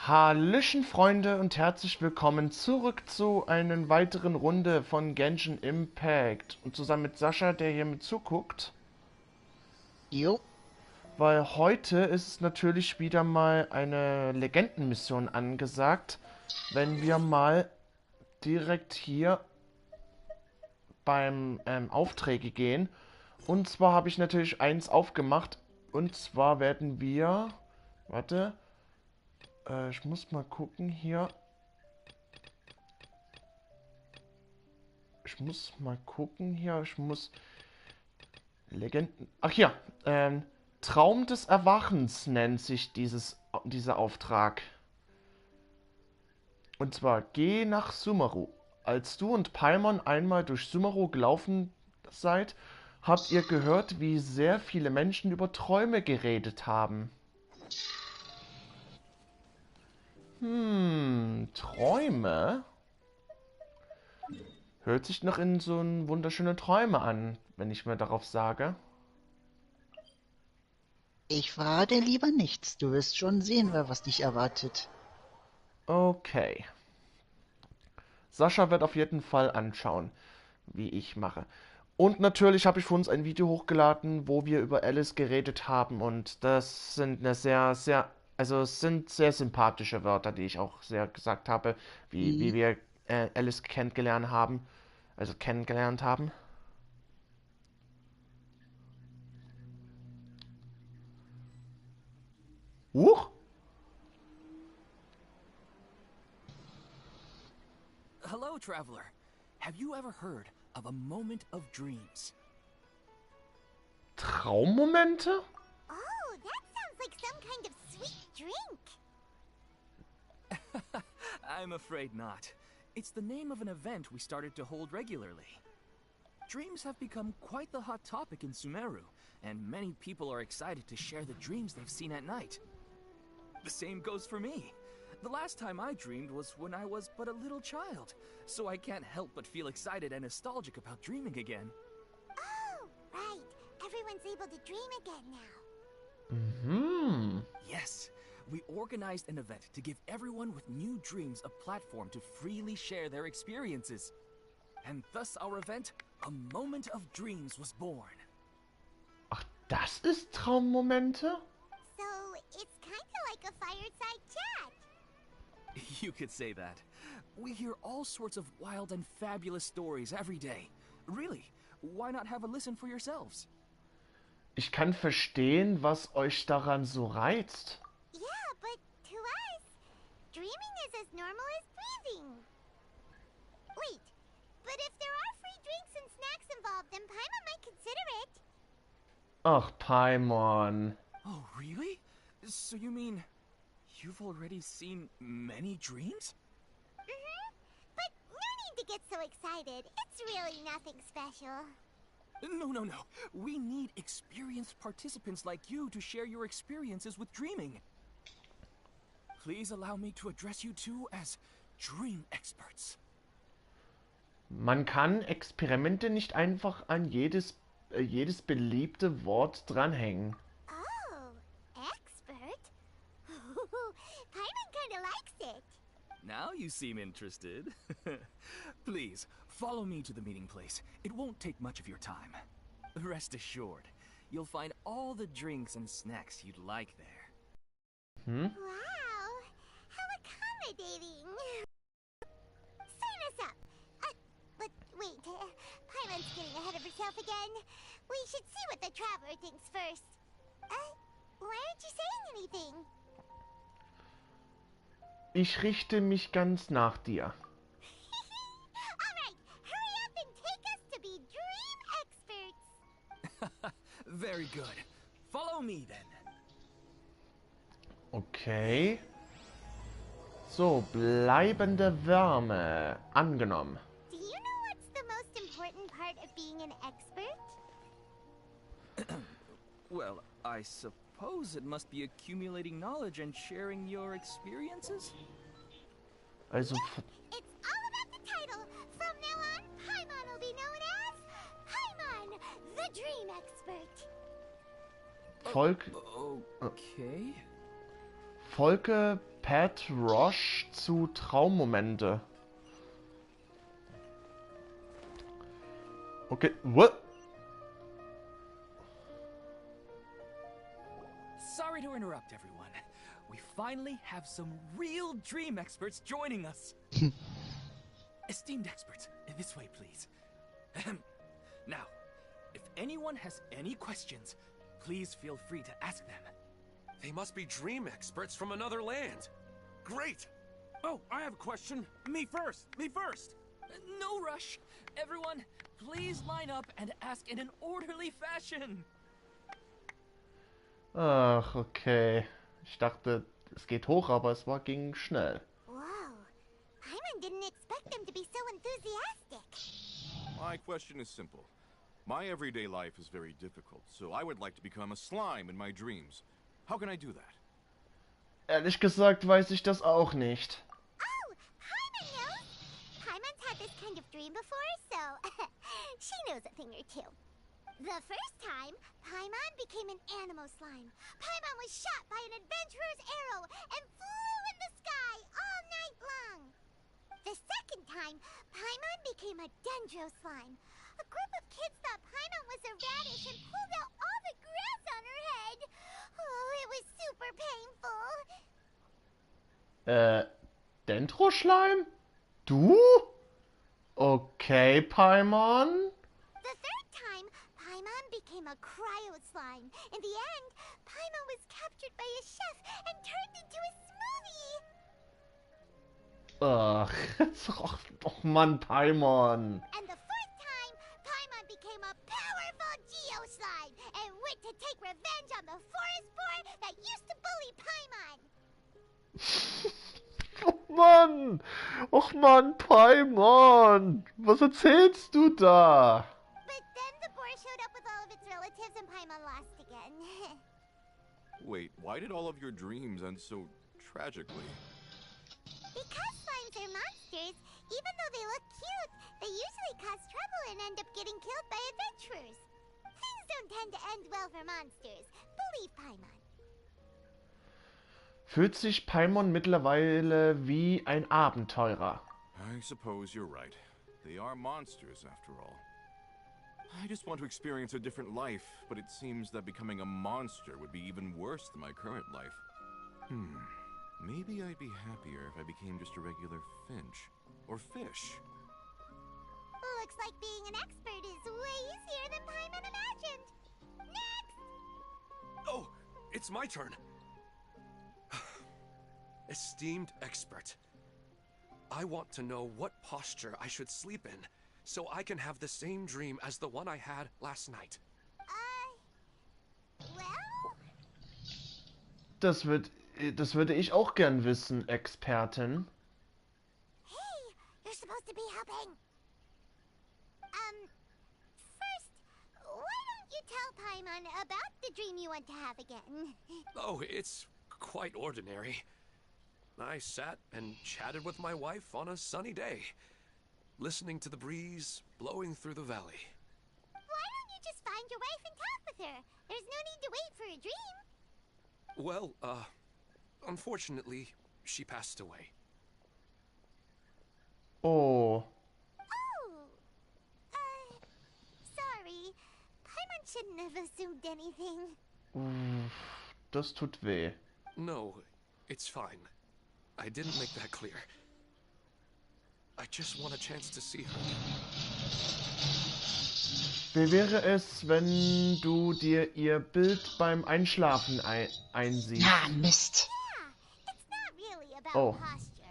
Hallöchen Freunde und herzlich willkommen zurück zu einer weiteren Runde von Genshin Impact. Und zusammen mit Sascha, der hier mit zuguckt. Jo. Weil heute ist es natürlich wieder mal eine Legendenmission angesagt, wenn wir mal direkt hier beim Aufträge gehen. Und zwar habe ich natürlich eins aufgemacht. Und zwar werden wir... Warte. Ich muss mal gucken hier. Ich muss Legenden... Ach ja, Traum des Erwachens nennt sich dieser Auftrag. Und zwar, geh nach Sumeru. Als du und Paimon einmal durch Sumeru gelaufen seid, habt ihr gehört, wie sehr viele Menschen über Träume geredet haben. Träume? Hört sich noch in so ein wunderschöne Träume an, wenn ich mir darauf sage. Ich verrate lieber nichts. Du wirst schon sehen, was dich erwartet. Okay. Sascha wird auf jeden Fall anschauen, wie ich mache. Und natürlich habe ich für uns ein Video hochgeladen, wo wir über Alice geredet haben. Und das sind es sind sehr sympathische Wörter, die ich auch sehr gesagt habe, wie Hm. wir Alice kennengelernt haben. Also kennengelernt haben. Huch! Hello, traveler. Have you ever heard of a moment of dreams? Traummomente? Oh, that sounds like some kind of sweet drink. I'm afraid not. It's the name of an event we started to hold regularly. Dreams have become quite the hot topic in Sumeru, and many people are excited to share the dreams they've seen at night. The same goes for me. The last time I dreamed was when I was but a little child, so I can't help but feel excited and nostalgic about dreaming again. Oh, right. Everyone's able to dream again now. Mhm. Yes, we organized an event to give everyone with new dreams a platform to freely share their experiences. And thus our event, A Moment of Dreams, was born. Ach, das ist Traummomente? So, it's kind of like a fireside chat. You could say that. We hear all sorts of wild and fabulous stories every day. Really, why not have a listen for yourselves? Ich kann verstehen, was euch daran so reizt. Yeah, but to us, dreaming is as normal as breathing. Wait, but if there are free drinks and snacks involved, then Paimon might consider it. Ach, Paimon. Oh, really? So you mean you've already seen many dreams? But no need to get so excited. It's really nothing special. No. We need experienced participants like you to share your experiences with dreaming. Please allow me to address you two as dream experts. Man kann Experimente nicht einfach an jedes beliebte Wort dranhängen. Oh, expert? Paimon kind of likes it. Now you seem interested. Please, follow me to the meeting place. It won't take much of your time. Rest assured, you'll find all the drinks and snacks you'd like there. Wow, how accommodating. Sign us up. But wait, Paimon's getting ahead of herself again. We should see what the traveler thinks first. Why aren't you saying anything? Ich richte mich ganz nach dir. Alright, hurry up and take us to be dream experts. Very good. Follow me then. Okay. So, bleibende Wärme. Angenommen. Do you know what's the most important part of being an expert? Well, I suppose it must be accumulating knowledge and sharing your experiences? Also, It's all about the title. From now on, Paimon will be known as Paimon, the Dream Expert. Volk, Okay. Folge Pat Roche zu Traummomente. Okay, what? Sorry to interrupt, everyone. We finally have some real dream experts joining us. Esteemed experts, this way, please. Now, if anyone has any questions, please feel free to ask them. They must be dream experts from another land. Great! Oh, I have a question. Me first! Me first! No rush. Everyone, please line up and ask in an orderly fashion. Ach, okay. Ich dachte, es geht hoch, aber ging schnell. Whoa. Paimon didn't expect them to be so enthusiastic. My question is simple. My everyday life is very difficult, so I would like to become a slime in my dreams. How can I do that? Ehrlich gesagt weiß ich das auch nicht. Oh, Paimon knows. Paimon's had this kind of dream before, so she knows a thing or two. The first time, Paimon became an animal slime. Paimon was shot by an adventurer's arrow and flew in the sky all night long. The second time, Paimon became a dendro slime. A group of kids thought Paimon was a radish and pulled out all the grass on her head. Oh, it was super painful. Dendroschleim? Du? Okay, Paimon. The third time, Paimon became a cryo slime. In the end, Paimon was captured by a chef and turned into a smoothie. Ach, och Mann, Paimon. And the fourth time, Paimon became a powerful Geo slime and went to take revenge on the forest boar that used to bully Paimon. Och Mann, Paimon. Was erzählst du da? But then the boar showed up with all of its relatives and Paimon lost again. Wait, why did all of your dreams end so tragically? Because slimes are monsters, even though they look cute, they usually cause trouble and end up getting killed by adventurers. Things don't tend to end well for monsters. Believe Paimon. Fühlt sich Paimon mittlerweile wie ein Abenteurer? I suppose you're right. They are monsters, after all. I just want to experience a different life, but it seems that becoming a monster would be even worse than my current life. Maybe I'd be happier if I became just a regular finch. Or fish. Looks like being an expert is way easier than Paimon imagined. Next! Oh, it's my turn. Esteemed expert, I want to know what posture I should sleep in, so I can have the same dream as the one I had last night. Well? Das würde ich auch gern wissen, Expertin. Hey, you're supposed to be helping. First, why don't you tell Paimon about the dream you want to have again? Oh, it's quite ordinary. I sat and chatted with my wife on a sunny day, listening to the breeze blowing through the valley. Why don't you just find your wife and talk with her? There's no need to wait for a dream. Well, unfortunately, she passed away. Oh. Oh. Sorry. Paimon shouldn't have assumed anything. Das tut weh. No, it's fine. I didn't make that clear. I just want a chance to see her. Wie wäre es, wenn du dir ihr Bild beim Einschlafen einsiehst? Ah, Mist. Yeah, it's not really about Oh. posture.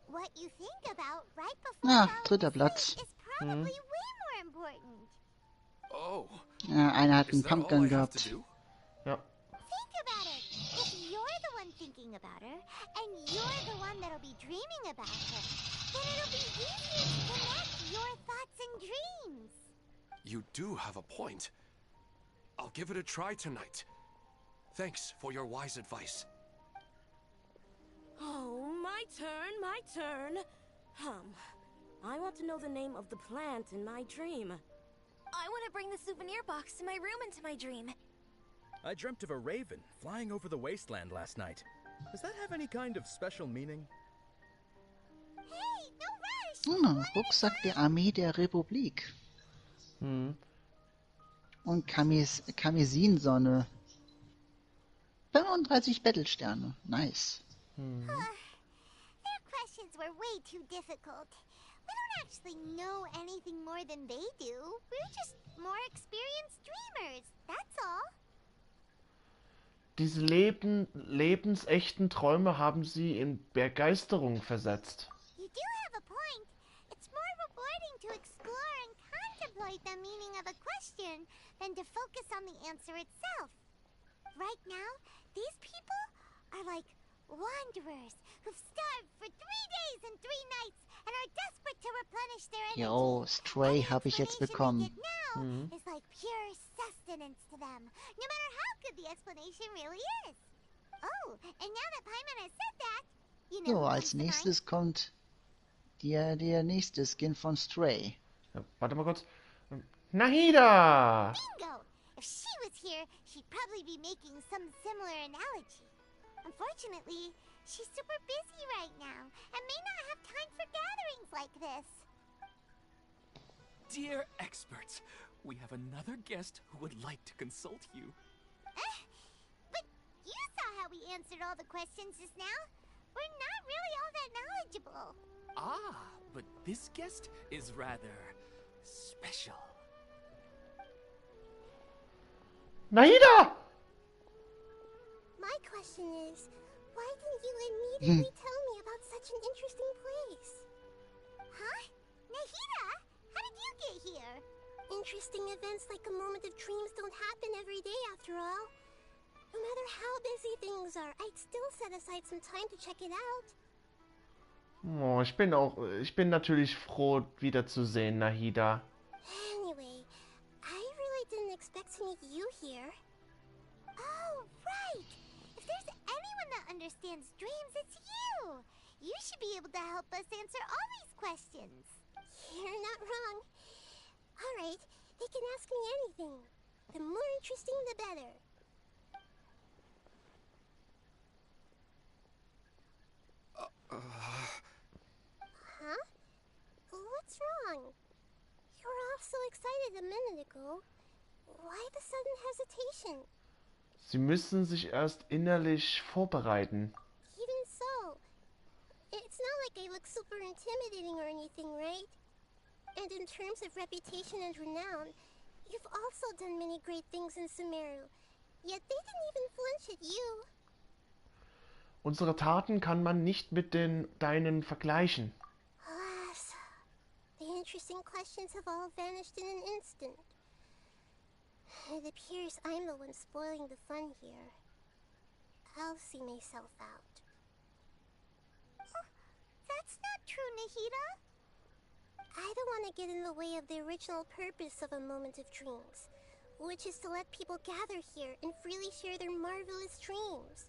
What you think about right before Ah, falling dritter asleep Platz. is probably way more important. Oh, Ja, einer hat is einen that all Pumpgun I have to gehabt. do? Ja. Think about it. If you're the one thinking about her, and you're the one that'll be dreaming about her, then it'll be easier to connect your thoughts and dreams. You do have a point. I'll give it a try tonight. Thanks for your wise advice. Oh, my turn. I want to know the name of the plant in my dream. I want to bring the souvenir box to my room into my dream. I dreamt of a raven flying over the wasteland last night. Does that have any kind of special meaning? Hey, no rush! Rucksack der Armee der Republik. Hm. Und Kamesinsonne. 35 Battlesterne. Nice. Their questions were way too difficult. We don't actually know anything more than they do. We're just more experienced dreamers, that's all. Diese lebensechten Träume haben sie in Begeisterung versetzt. You do have a point. It's more rewarding to explore and contemplate the meaning of a question than to focus on the answer itself. Right now, these people are like wanderers who've starved for 3 days and 3 nights and are desperate to replenish their energy. Jo, Stray habe ich jetzt bekommen. Is like pure sustenance to them, no matter how good the explanation really is. Oh, and now that Paimon has said that, you know So, who als comes to mind? nächstes kommt der nächste Skin von Stray. Ja, warte mal kurz. Nahida! Bingo! If she was here, she'd probably be making some similar analogy. Unfortunately, she's super busy right now and may not have time for gatherings like this. Dear experts, we have another guest who would like to consult you. But you saw how we answered all the questions just now. We're not really all that knowledgeable. Ah, but this guest is rather special. Nahida! My question is, why didn't you immediately tell me about such an interesting place? Huh? Nahida? How did you get here? Interesting events like a moment of dreams don't happen every day after all. No matter how busy things are, I'd still set aside some time to check it out. Oh, ich bin natürlich froh, wiederzusehen, Nahida. Anyway, I really didn't expect to meet you here. Oh, right! If there's anyone that understands dreams, it's you! You should be able to help us answer all these questions. You're not wrong. Alright, they can ask me anything. The more interesting, the better. Huh? What's wrong? You were all so excited a minute ago. Why the sudden hesitation? Sie müssen sich erst innerlich vorbereiten. Even so, it's not like I look super intimidating or anything, right? And in terms of reputation and renown, you've also done many great things in Sumeru. Yet they didn't even flinch at you. Unsere Taten kann man nicht mit deinen vergleichen. Alas, the interesting questions have all vanished in an instant. It appears I'm the one spoiling the fun here. I'll see myself out. That's not true, Nahida. I don't want to get in the way of the original purpose of a moment of dreams, which is to let people gather here and freely share their marvelous dreams.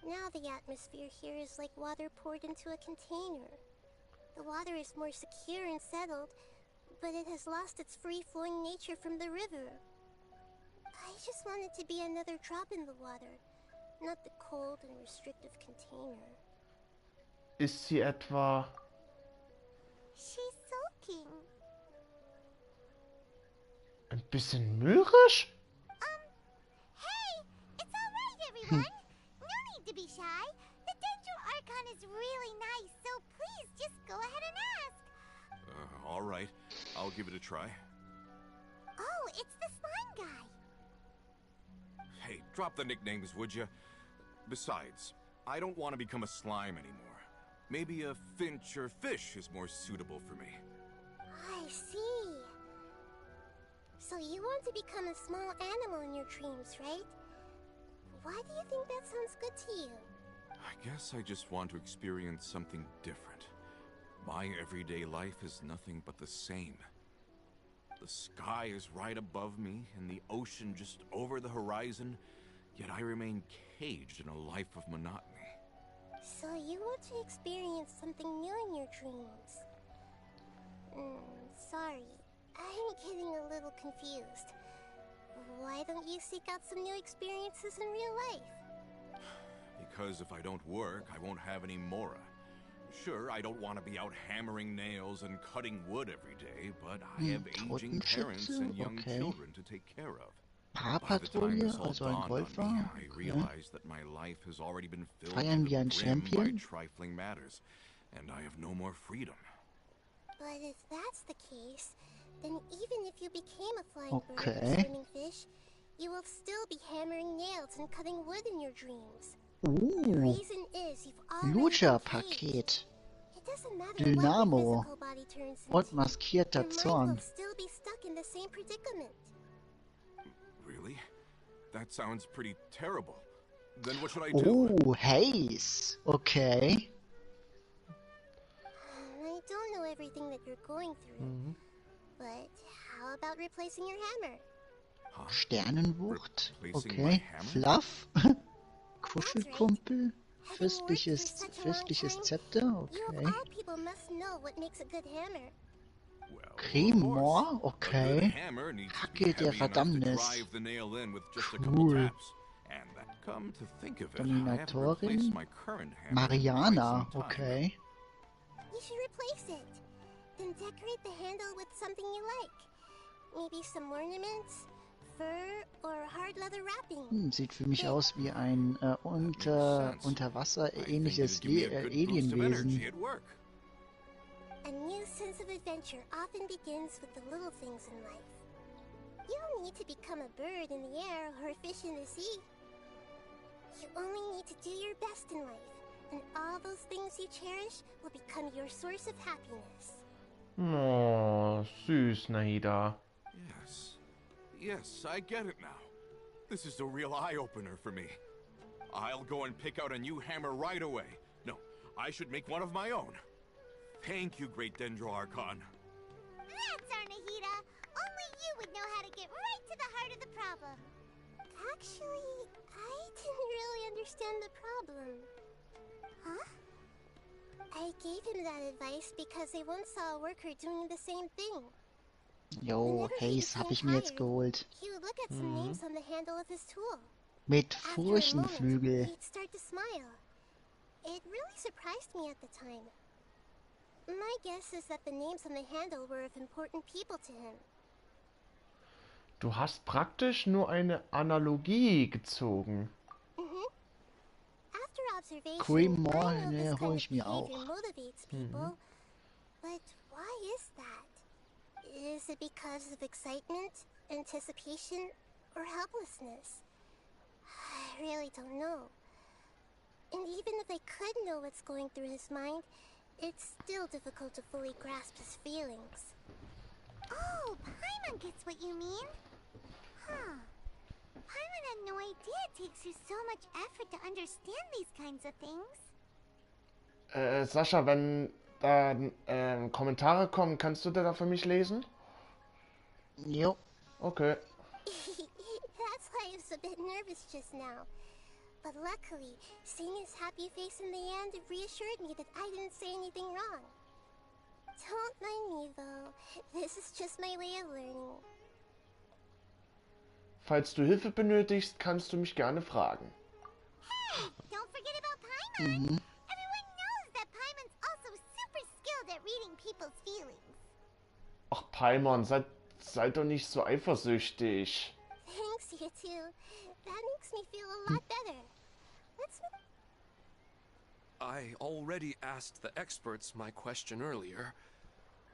Now the atmosphere here is like water poured into a container. The water is more secure and settled, but it has lost its free-flowing nature from the river. I just want it to be another drop in the water, not the cold and restrictive container. Ist sie etwa... She's sulking. ein bisschen mürrisch? Hey! It's alright, everyone! No need to be shy. The Dendro Archon is really nice, so please just go ahead and ask. Alright. I'll give it a try. Oh, it's the slime guy. Hey, drop the nicknames, would you? Besides, I don't want to become a slime anymore. Maybe a finch or fish is more suitable for me. I see. So you want to become a small animal in your dreams, right? Why do you think that sounds good to you? I guess I just want to experience something different. My everyday life is nothing but the same. The sky is right above me, and the ocean just over the horizon, yet I remain caged in a life of monotony. So you want to experience something new in your dreams? Sorry, I'm getting a little confused. Why don't you seek out some new experiences in real life? because if I don't work, I won't have any Mora. Sure, I don't want to be out hammering nails and cutting wood every day, but I have aging parents and young children to take care of. By the time this all dawned on me, I realized that my life has already been filled to the brim by trifling matters, and I have no more freedom. But if that's the case, then even if you became a flying bird or swimming fish, you will still be hammering nails and cutting wood in your dreams. The reason is you've already Lucha-Paket. It doesn't matter Dynamo. what your physical body turns Und into. maskierter Your mind Zorn. will still be stuck in the same predicament. Really? That sounds pretty terrible. Then what should I do? Oh, Haze. Okay. I don't know everything that you're going through, but how about replacing your hammer? Huh? Sternenwucht. Replacing my Okay. hammer? Fluff. Kuschelkumpel. Fürstliches Zepter. You Okay. of all people must know what makes a good hammer. Well, Cremor. a good Okay. hammer needs to be Hacke der heavy enough to Verdammnis. drive the nail in with just a couple Cool. taps. And that, come to think of it, I haven't Dominatorin. replaced my current hammer in quite Mariana. some time. Okay. You should replace it. Then decorate the handle with something you like. Maybe some ornaments, fur, or hard leather wrapping. Sieht für mich aus wie ein unter Wasser ähnliches Alienwesen. A new sense of adventure often begins with the little things in life. You don't need to become a bird in the air or a fish in the sea. You only need to do your best in life, and all those things you cherish will become your source of happiness. Oh, süß, Nahida. Yes, I get it now. This is a real eye-opener for me. I'll go and pick out a new hammer right away. No, I should make one of my own. Thank you, Great Dendro Archon. That's our Nahida. Only you would know how to get right to the heart of the problem. Actually, I didn't really understand the problem. Huh? I gave him that advice because I once saw a worker doing the same thing. Jo, Haze habe ich mir jetzt geholt. He would look at some names on the handle of his tool. Mit After a moment, Furchenflügel. he'd start to smile. It really surprised me at the time. My guess is that the names on the handle were of important people to him. Du hast praktisch nur eine Analogie gezogen. After observation, Cremor, I know ne, this hol kind ich of mir behavior auch. motivates people. But why is that? Is it because of excitement, anticipation, or helplessness? I really don't know. And even if I could know what's going through his mind, it's still difficult to fully grasp his feelings. Oh, Paimon gets what you mean. Huh. Paimon had no idea it takes you so much effort to understand these kinds of things. Sascha, wenn da Kommentare kommen, kannst du da für mich lesen? Jo. Okay. That's why I was a bit nervous just now. But luckily, seeing his happy face in the end reassured me that I didn't say anything wrong. Don't mind me though. This is just my way of learning. Falls du Hilfe benötigst, kannst du mich gerne fragen. Hey, don't forget about Paimon. Everyone knows that Paimon's also super skilled at reading people's feelings. Ach, Paimon, sei doch nicht so eifersüchtig. Thanks, you two. That makes me feel a lot better. I already asked the experts my question earlier,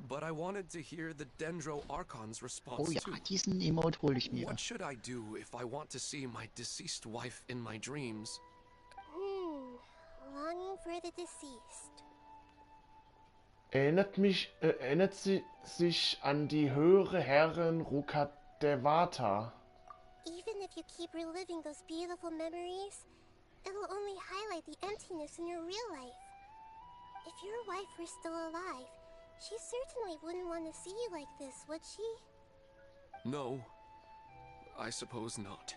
but I wanted to hear the Dendro Archon's response Oh ja, too. diesen Emote hole ich mir. What should I do if I want to see my deceased wife in my dreams? Longing for the deceased. Erinnert sie sich an die höhere Herrin Rukadevata. Even if you keep reliving those beautiful memories, it'll only highlight the emptiness in your real life. If your wife were still alive, she certainly wouldn't want to see you like this, would she? No, I suppose not.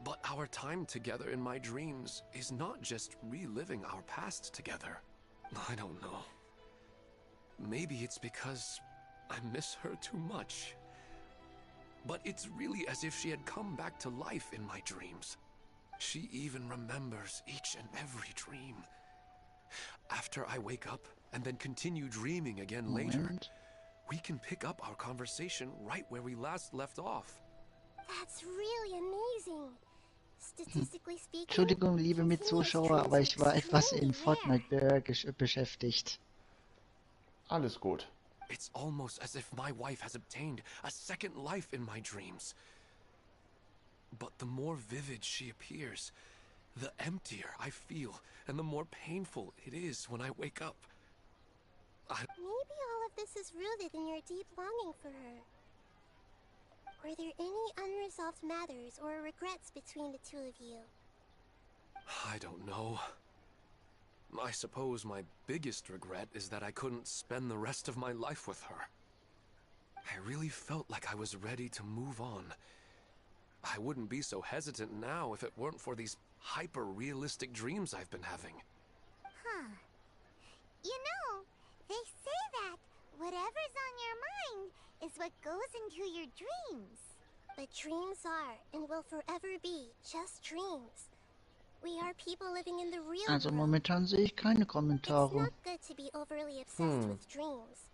But our time together in my dreams is not just reliving our past together. I don't know. Maybe it's because I miss her too much. But it's really as if she had come back to life in my dreams. She even remembers each and every dream. After I wake up and then continue dreaming again later, Moment. we can pick up our conversation right where we last left off. That's really amazing. Statistically speaking, Entschuldigung, liebe Mitzuschauer, aber ich war etwas in Fortnite beschäftigt. Alles gut. It's almost as if my wife has obtained a second life in my dreams. But the more vivid she appears, the emptier I feel, and the more painful it is when I wake up. Maybe all of this is rooted in your deep longing for her. Were there any unresolved matters or regrets between the two of you? I don't know. I suppose my biggest regret is that I couldn't spend the rest of my life with her. I really felt like I was ready to move on. I wouldn't be so hesitant now if it weren't for these hyper-realistic dreams I've been having. Huh. You know, they say that whatever's on your mind is what goes into your dreams. But dreams are and will forever be just dreams. We are people living in the real Also world. momentan sehe ich keine It's Kommentare. not good to be overly obsessed with dreams.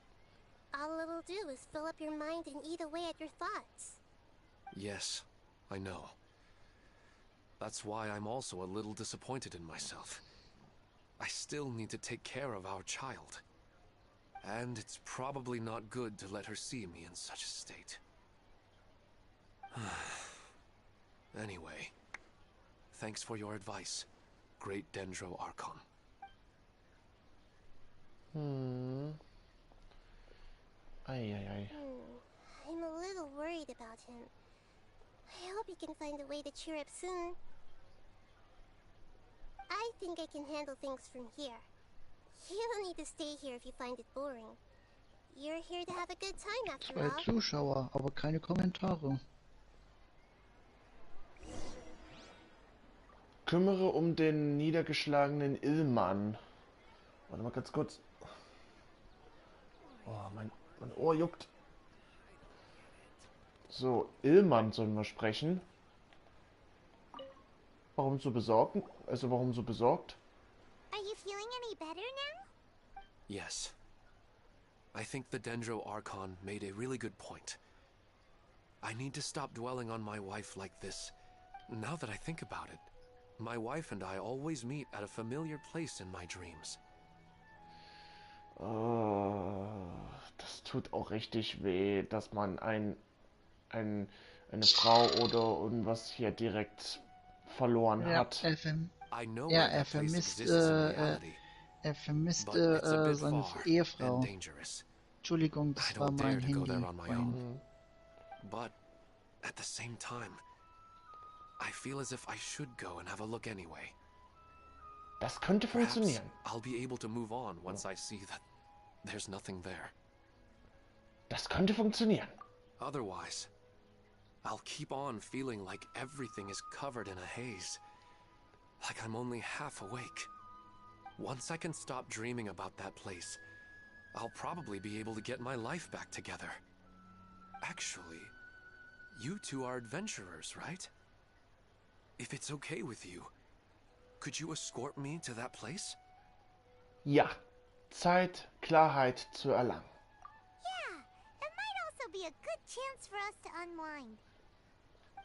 All it'll do is fill up your mind and eat away at your thoughts. Yes, I know. That's why I'm also a little disappointed in myself. I still need to take care of our child. And it's probably not good to let her see me in such a state. Anyway, thanks for your advice, Great Dendro Archon. Ei. I'm a little worried about him. I hope he can find a way to cheer up soon. I think I can handle things from here. You don't need to stay here if you find it boring. You're here to have a good time after 2 all. Zuschauer, aber keine Kommentare. Kümmere um den niedergeschlagenen Illmann. Warte mal ganz kurz. Oh, mein Ohr juckt. So, Illmann sollen wir sprechen. Warum so besorgt? Also warum so besorgt? Are you feeling any better now? Yes. I think the Dendro Archon made a really good point. I need to stop dwelling on my wife like this. Now that I think about it, my wife and I always meet at a familiar place in my dreams. Das tut auch richtig weh, dass man eine Frau oder irgendwas hier direkt verloren hat. I know Ja, where that place vermisst, exists in reality, er vermisste but it's a bit seine far and Ehefrau. dangerous. Entschuldigung, I das war don't mein dare to go Handy. there on my own. But at the same time, I feel as if I should go and have a look anyway. Das könnte Perhaps funktionieren. I'll be able to move on once I see that there's nothing there. Das könnte funktionieren. Otherwise, I'll keep on feeling like everything is covered in a haze. Like I'm only half awake. Once I can stop dreaming about that place, I'll probably be able to get my life back together. Actually, you two are adventurers, right? If it's okay with you, could you escort me to that place? Ja, Zeit, Klarheit zu erlangen. Yeah, it might also be a good chance for us to unwind.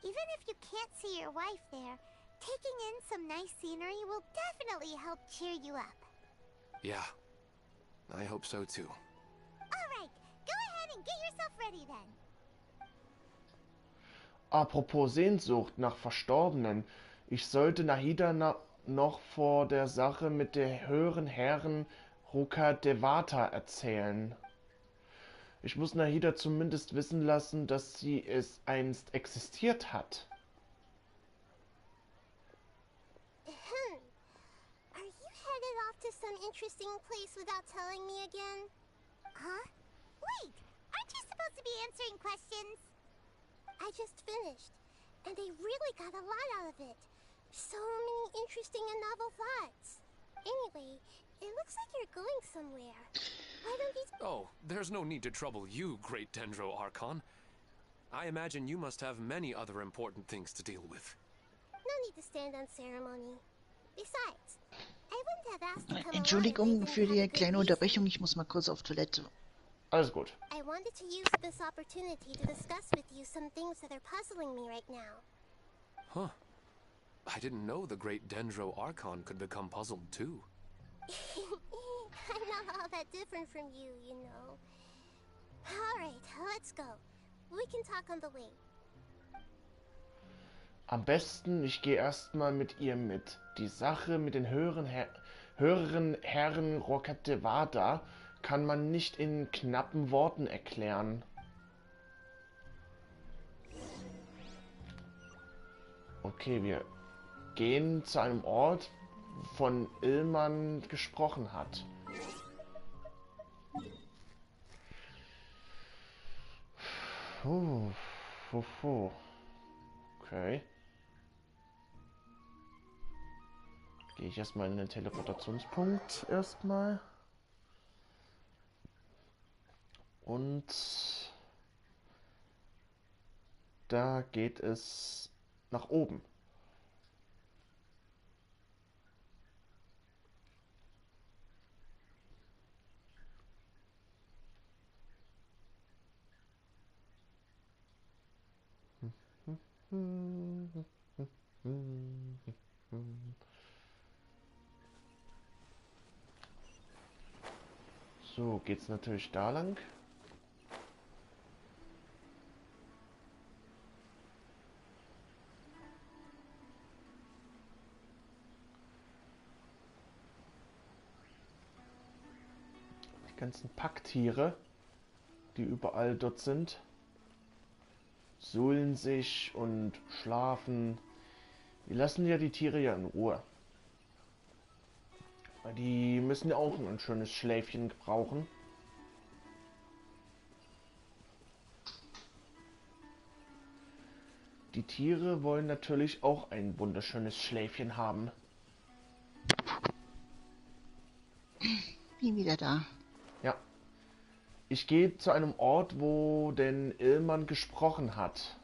Even if you can't see your wife there, taking in some nice scenery will definitely help cheer you up. Yeah, I hope so too. Alright, go ahead and get yourself ready then. Apropos Sehnsucht nach Verstorbenen. Ich sollte Nahida noch vor der Sache mit der höheren Herren Rukadevata erzählen. Ich muss Nahida zumindest wissen lassen, dass sie es einst existiert hat. Are you headed off to some interesting place without telling me again? Huh? Wait, aren't you supposed to be answering questions? I just finished, and they really got a lot out of it. So many interesting and novel thoughts. Anyway, it looks like you're going somewhere. Why don't you... Oh, there's no need to trouble you, Great Dendro Archon. I imagine you must have many other important things to deal with. No, need to stand on ceremony. Besides, I wouldn't have asked to come along if I Entschuldigung didn't für have a die good kleine reason. Unterbrechung, ich muss mal kurz auf Toilette. Alles gut. I wanted to use this opportunity to discuss with you some things that are puzzling me right now. Huh. I didn't know the great Dendro Archon could become puzzled too. I'm not all that different from you, you know. Alright, let's go. We can talk on the way. Am besten, ich gehe erstmal mit ihr mit. Die Sache mit den höheren Herren Rokette Vada kann man nicht in knappen Worten erklären. Okay, wir gehen zu einem Ort, von Illmann gesprochen hat. Okay. Gehe ich erstmal in den Teleportationspunkt erstmal. Und da geht es nach oben. So, geht's natürlich da lang. Die ganzen Packtiere, die überall dort sind, suhlen sich und schlafen. Wir lassen ja die Tiere ja in Ruhe. Weil die müssen ja auch ein schönes Schläfchen brauchen. Die Tiere wollen natürlich auch ein wunderschönes Schläfchen haben. Bin wieder da. Ja. Ich gehe zu einem Ort, wo denn Illmann gesprochen hat.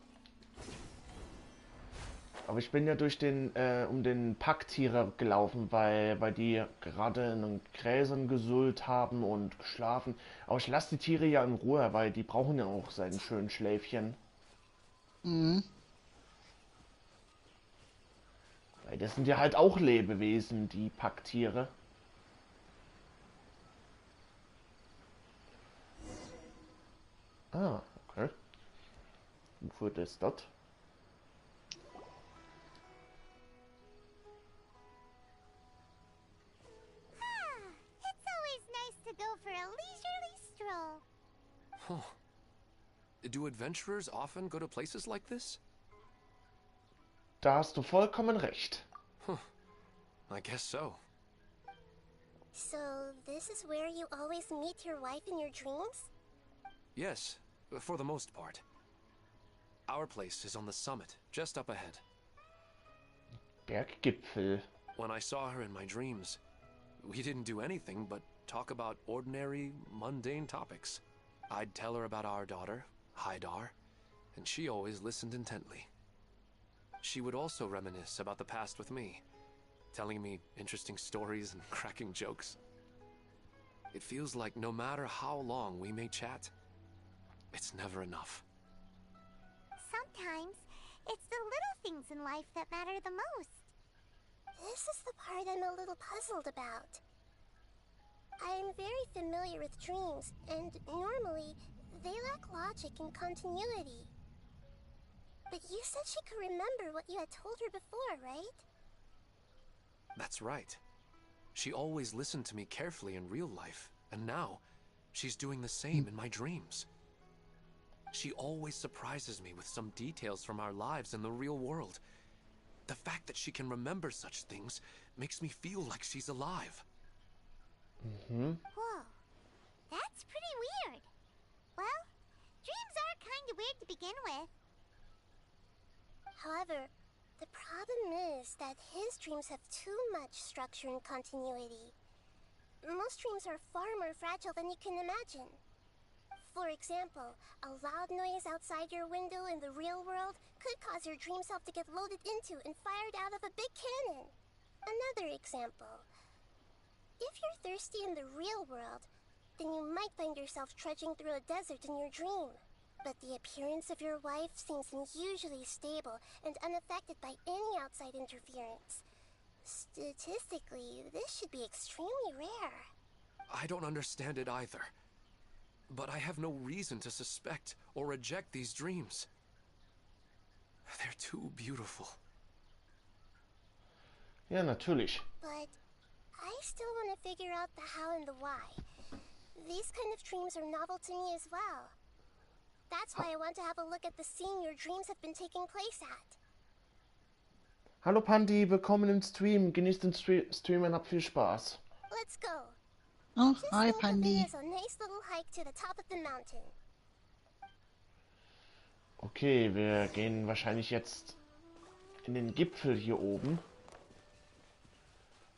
Aber ich bin ja durch den, um den Packtiere gelaufen, weil die gerade in den Gräsern gesullt haben und geschlafen. Aber ich lasse die Tiere ja in Ruhe, weil die brauchen ja auch sein schönes Schläfchen. Mhm. Weil das sind ja halt auch Lebewesen, die Packtiere. Ah, okay. Wo führt es dort? It's always nice to go for a leisurely stroll. Huh. Do adventurers often go to places like this? Da hast du vollkommen recht. Huh. I guess so. So, this is where you always meet your wife in your dreams? Yes, for the most part. Our place is on the summit, just up ahead. Berggipfel. When I saw her in my dreams, we didn't do anything but talk about ordinary, mundane topics. I'd tell her about our daughter, Haidar, and she always listened intently. She would also reminisce about the past with me, telling me interesting stories and cracking jokes. It feels like no matter how long we may chat, it's never enough. Sometimes it's the little things in life that matter the most. This is the part I'm a little puzzled about. I'm very familiar with dreams, and normally, they lack logic and continuity. But you said she could remember what you had told her before, right? That's right. She always listened to me carefully in real life, and now, she's doing the same in my dreams. She always surprises me with some details from our lives in the real world. The fact that she can remember such things makes me feel like she's alive. Mhm. Whoa, that's pretty weird. Well, dreams are kind of weird to begin with. However, the problem is that his dreams have too much structure and continuity. Most dreams are far more fragile than you can imagine. For example, a loud noise outside your window in the real world could cause your dream self to get loaded into and fired out of a big cannon. Another example. If you're thirsty in the real world, then you might find yourself trudging through a desert in your dream. But the appearance of your wife seems unusually stable and unaffected by any outside interference. Statistically, this should be extremely rare. I don't understand it either. But I have no reason to suspect or reject these dreams. They're too beautiful. Ja, natürlich. But I still want to figure out the how and the why. These kind of dreams are novel to me as well. That's why I want to have a look at the scene your dreams have been taking place at. Hallo Pandi, willkommen im Stream. Genießt den Stream und habt viel Spaß. Let's go. Oh, Just hi think of it Pandi. as a nice little hike to the top of the mountain. Okay, wir gehen wahrscheinlich jetzt in den Gipfel hier oben.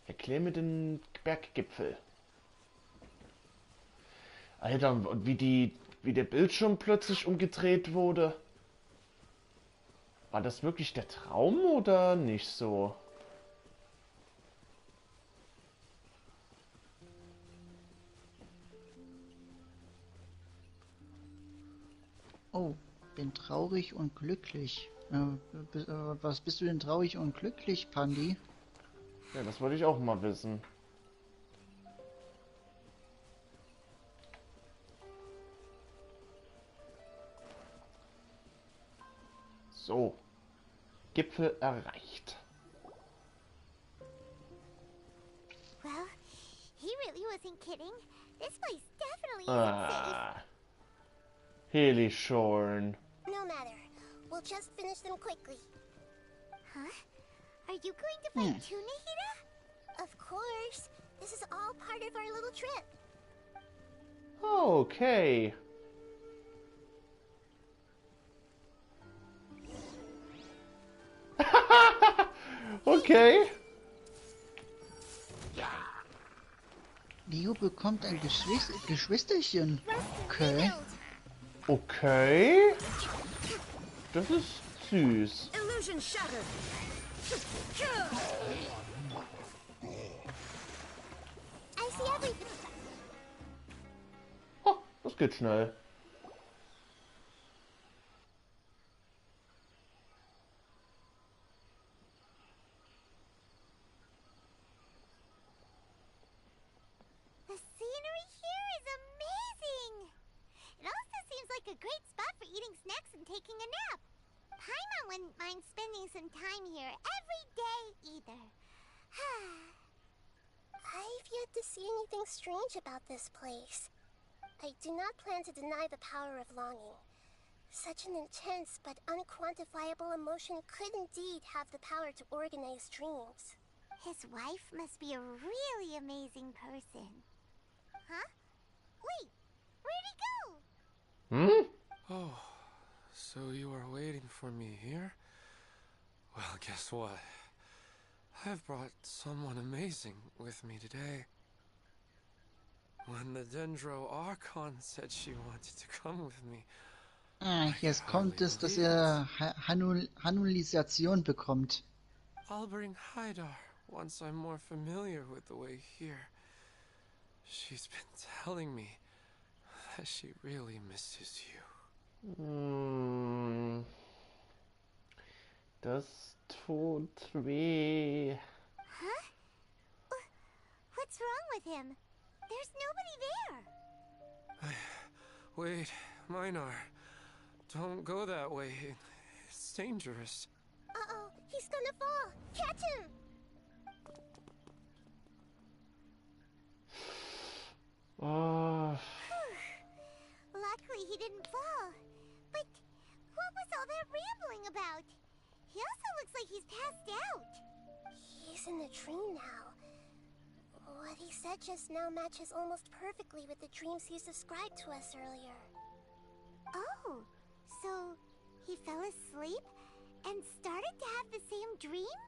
Erklär mir den Berggipfel. Alter, und wie der Bildschirm plötzlich umgedreht wurde. War das wirklich der Traum oder nicht so? Oh, bin traurig und glücklich. Was bist du denn traurig und glücklich, Pandi? Ja, das wollte ich auch mal wissen. So. Gipfel erreicht. Well, he really wasn't kidding. This place definitely isn't safe. Hilly Shorn. No matter. We'll just finish them quickly. Huh? Are you going to fight too, Nahida? Of course. This is all part of our little trip. Okay. Okay. Leo bekommt ein Geschwisterchen. Okay. Okay. Das ist süß. Illusion shattered. I see everything. Oh, das geht schnell. The scenery here is amazing! It also seems like a great spot for eating snacks and taking a nap. Paimon wouldn't mind spending some time here every day either. I've yet to see anything strange about this place. I do not plan to deny the power of longing. Such an intense but unquantifiable emotion could indeed have the power to organize dreams. His wife must be a really amazing person. Huh? Wait, where'd he go? Hmm? Oh, so you are waiting for me here? Well, guess what? I've brought someone amazing with me today. When the Dendro Archon said she wanted to come with me. Ah, jetzt kommt es, dass er Hanulisation bekommt. I'll bring Haidar once I'm more familiar with the way here. She's been telling me that she really misses you. Das tut weh. Huh? What's wrong with him? There's nobody there. Wait, Minar. Don't go that way. It's dangerous. Uh-oh, he's gonna fall. Catch him! Luckily he didn't fall. But what was all that rambling about? He also looks like he's passed out. He's in the dream now. What he said just now matches almost perfectly with the dreams he's described to us earlier. Oh, so he fell asleep and started to have the same dream?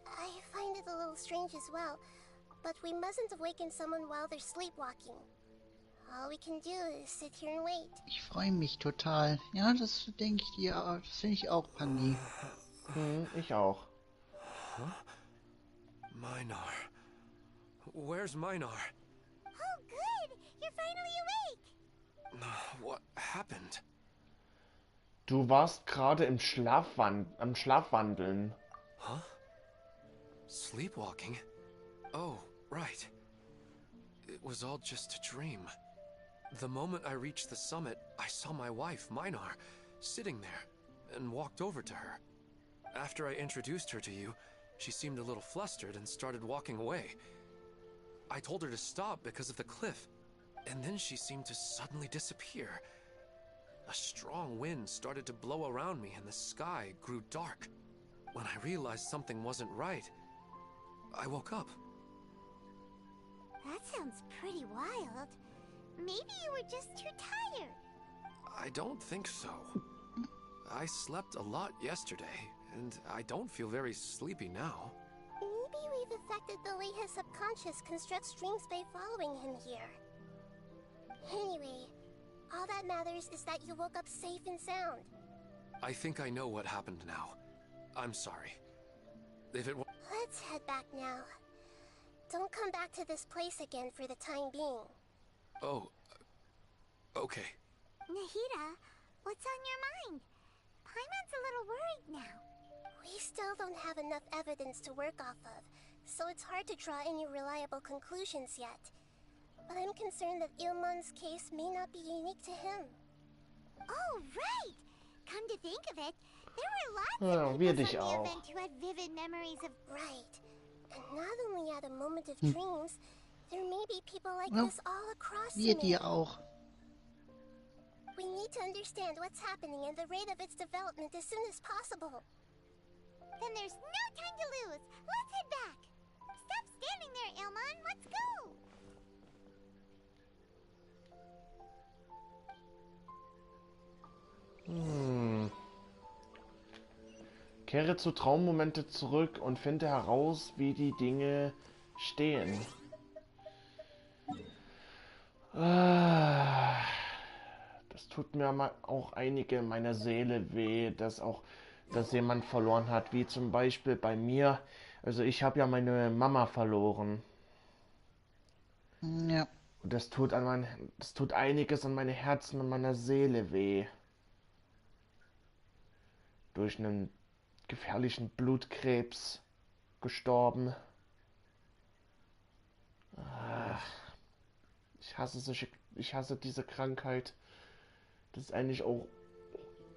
I find it a little strange as well, but we mustn't awaken someone while they're sleepwalking. All we can do is sit here and wait. Ich freue mich total. Ja, das denke ich dir, das finde ich auch, Pani. Ich auch. Minar. Where's Minar? Oh, good! You're finally awake! What happened? Du warst gerade am Schlafwandeln. Huh? Sleepwalking? Oh, right. It was all just a dream. The moment I reached the summit, I saw my wife, Minar, sitting there, and walked over to her. After I introduced her to you, she seemed a little flustered and started walking away. I told her to stop because of the cliff, and then she seemed to suddenly disappear. A strong wind started to blow around me and the sky grew dark. When I realized something wasn't right, I woke up. That sounds pretty wild. Maybe you were just too tired. I don't think so. I slept a lot yesterday, and I don't feel very sleepy now. Maybe we've affected the way his subconscious constructs dreams by following him here. Anyway, all that matters is that you woke up safe and sound. I think I know what happened now. I'm sorry. If it were... Let's head back now. Don't come back to this place again for the time being. Oh, okay. Nahida, what's on your mind? Paimon's a little worried now. We still don't have enough evidence to work off of, so it's hard to draw any reliable conclusions yet. But I'm concerned that Ilmon's case may not be unique to him. Oh, right! Come to think of it, there were lots of wir people dich from the auch. event who had vivid memories of... Right. And not only at a moment of dreams, there may be people like Ja, this all across wir Sumeru. dir auch. We need to understand what's happening and the rate of its development as soon as possible. Then there's no time to lose. Let's head back. Stop standing there, Ilmon. Let's go. Kehre zu Traummomente zurück und finde heraus, wie die Dinge stehen. Das tut mir auch einige meiner Seele weh, dass jemand verloren hat, wie zum Beispiel bei mir. Also ich habe ja meine Mama verloren. Ja. Und das tut einiges an meinem Herzen und meiner Seele weh. Durch einen gefährlichen Blutkrebs gestorben. Ich hasse diese Krankheit. Das ist eigentlich auch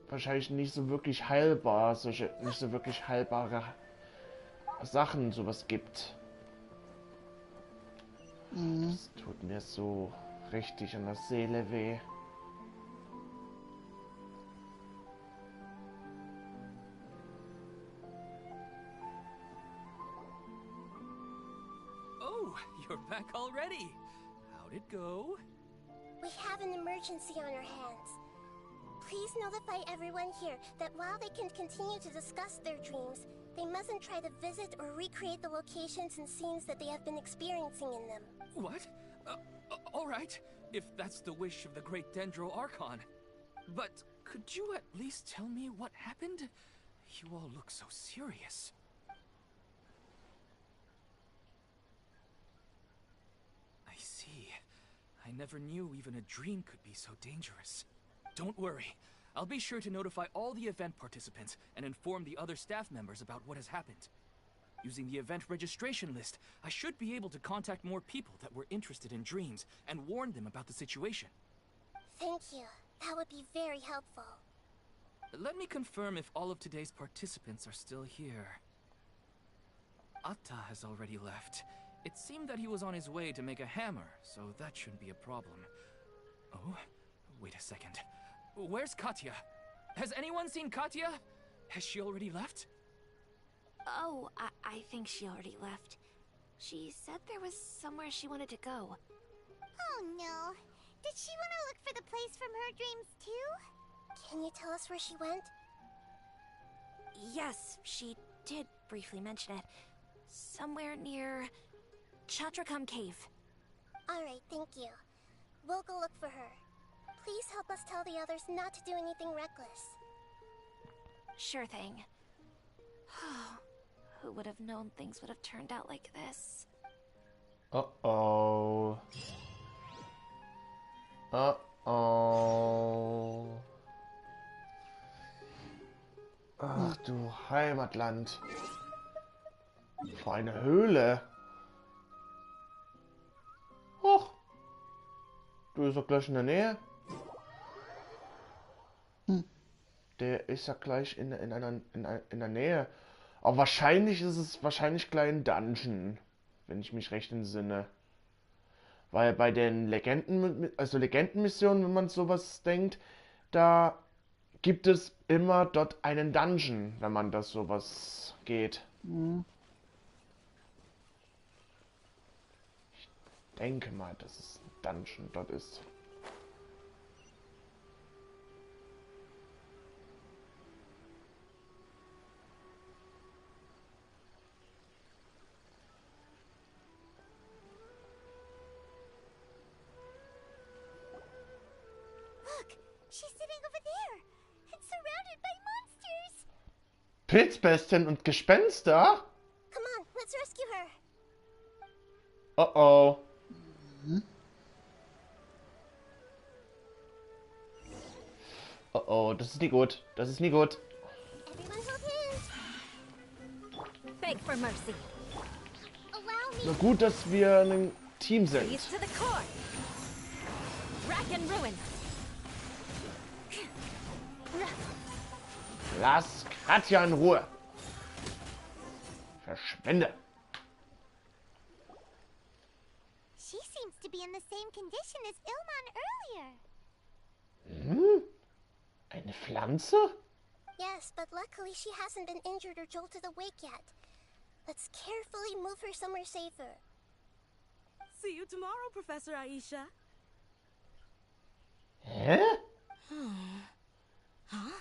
wahrscheinlich nicht so wirklich heilbar, nicht so wirklich heilbare Sachen sowas gibt. Das tut mir so richtig an der Seele weh. Oh, you're back already. How'd it go? We have an emergency on our hands. Please notify everyone here that while they can continue to discuss their dreams, they mustn't try to visit or recreate the locations and scenes that they have been experiencing in them. What? All right, if that's the wish of the great Dendro Archon. But could you at least tell me what happened? You all look so serious. I see. I never knew even a dream could be so dangerous. Don't worry. I'll be sure to notify all the event participants and inform the other staff members about what has happened. Using the event registration list, I should be able to contact more people that were interested in dreams and warn them about the situation. Thank you. That would be very helpful. Let me confirm if all of today's participants are still here. Atta has already left. It seemed that he was on his way to make a hammer, so that shouldn't be a problem. Oh, wait a second. Where's Katya? Has anyone seen Katya? Has she already left? Oh, I think she already left. She said there was somewhere she wanted to go. Oh no. Did she want to look for the place from her dreams too? Can you tell us where she went? Yes, she did briefly mention it. Somewhere near Chatrakam Cave. Alright, thank you. We'll go look for her. Please help us tell the others not to do anything reckless. Sure thing. Who would have known things would have turned out like this? Uh-oh. Uh-oh. Ach du Heimatland. Vor eine Höhle. Och. Du bist doch gleich in der Nähe. Der ist ja gleich in der Nähe. Aber wahrscheinlich ist es gleich ein Dungeon. Wenn ich mich recht entsinne. Weil bei den Legendenmissionen, wenn man sowas denkt, da gibt es immer dort einen Dungeon, wenn man das sowas geht. Ich denke mal, dass es ein Dungeon dort ist. She's sitting over there and surrounded by monsters. Pilzbestien und Gespenster? Come on, let's rescue her. Oh-oh. Oh-oh, das ist nie gut. Das ist nie gut. Everyone hold hands. Beg for mercy. Allow me. Na gut, dass wir ein Team sind. Freeze to the core. Rack and ruin. Lass Katja in Ruhe. Verschwinde. She seems to be in the same condition as Ilman earlier. Hm? Eine Pflanze? Yes, but luckily she hasn't been injured or jolted awake yet. Let's carefully move her somewhere safer. See you tomorrow, Professor Aisha. Hä? Huh?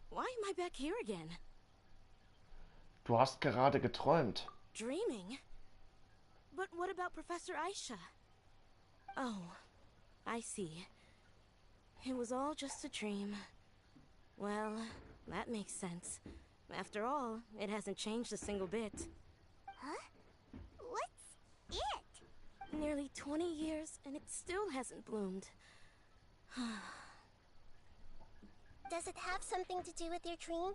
Why am I back here again? Du hast gerade geträumt. Dreaming? But what about Professor Aisha? Oh, I see. It was all just a dream. Well, that makes sense. After all, it hasn't changed a single bit. Huh? What's it? Nearly 20 years, and it still hasn't bloomed. Does it have something to do with your dream?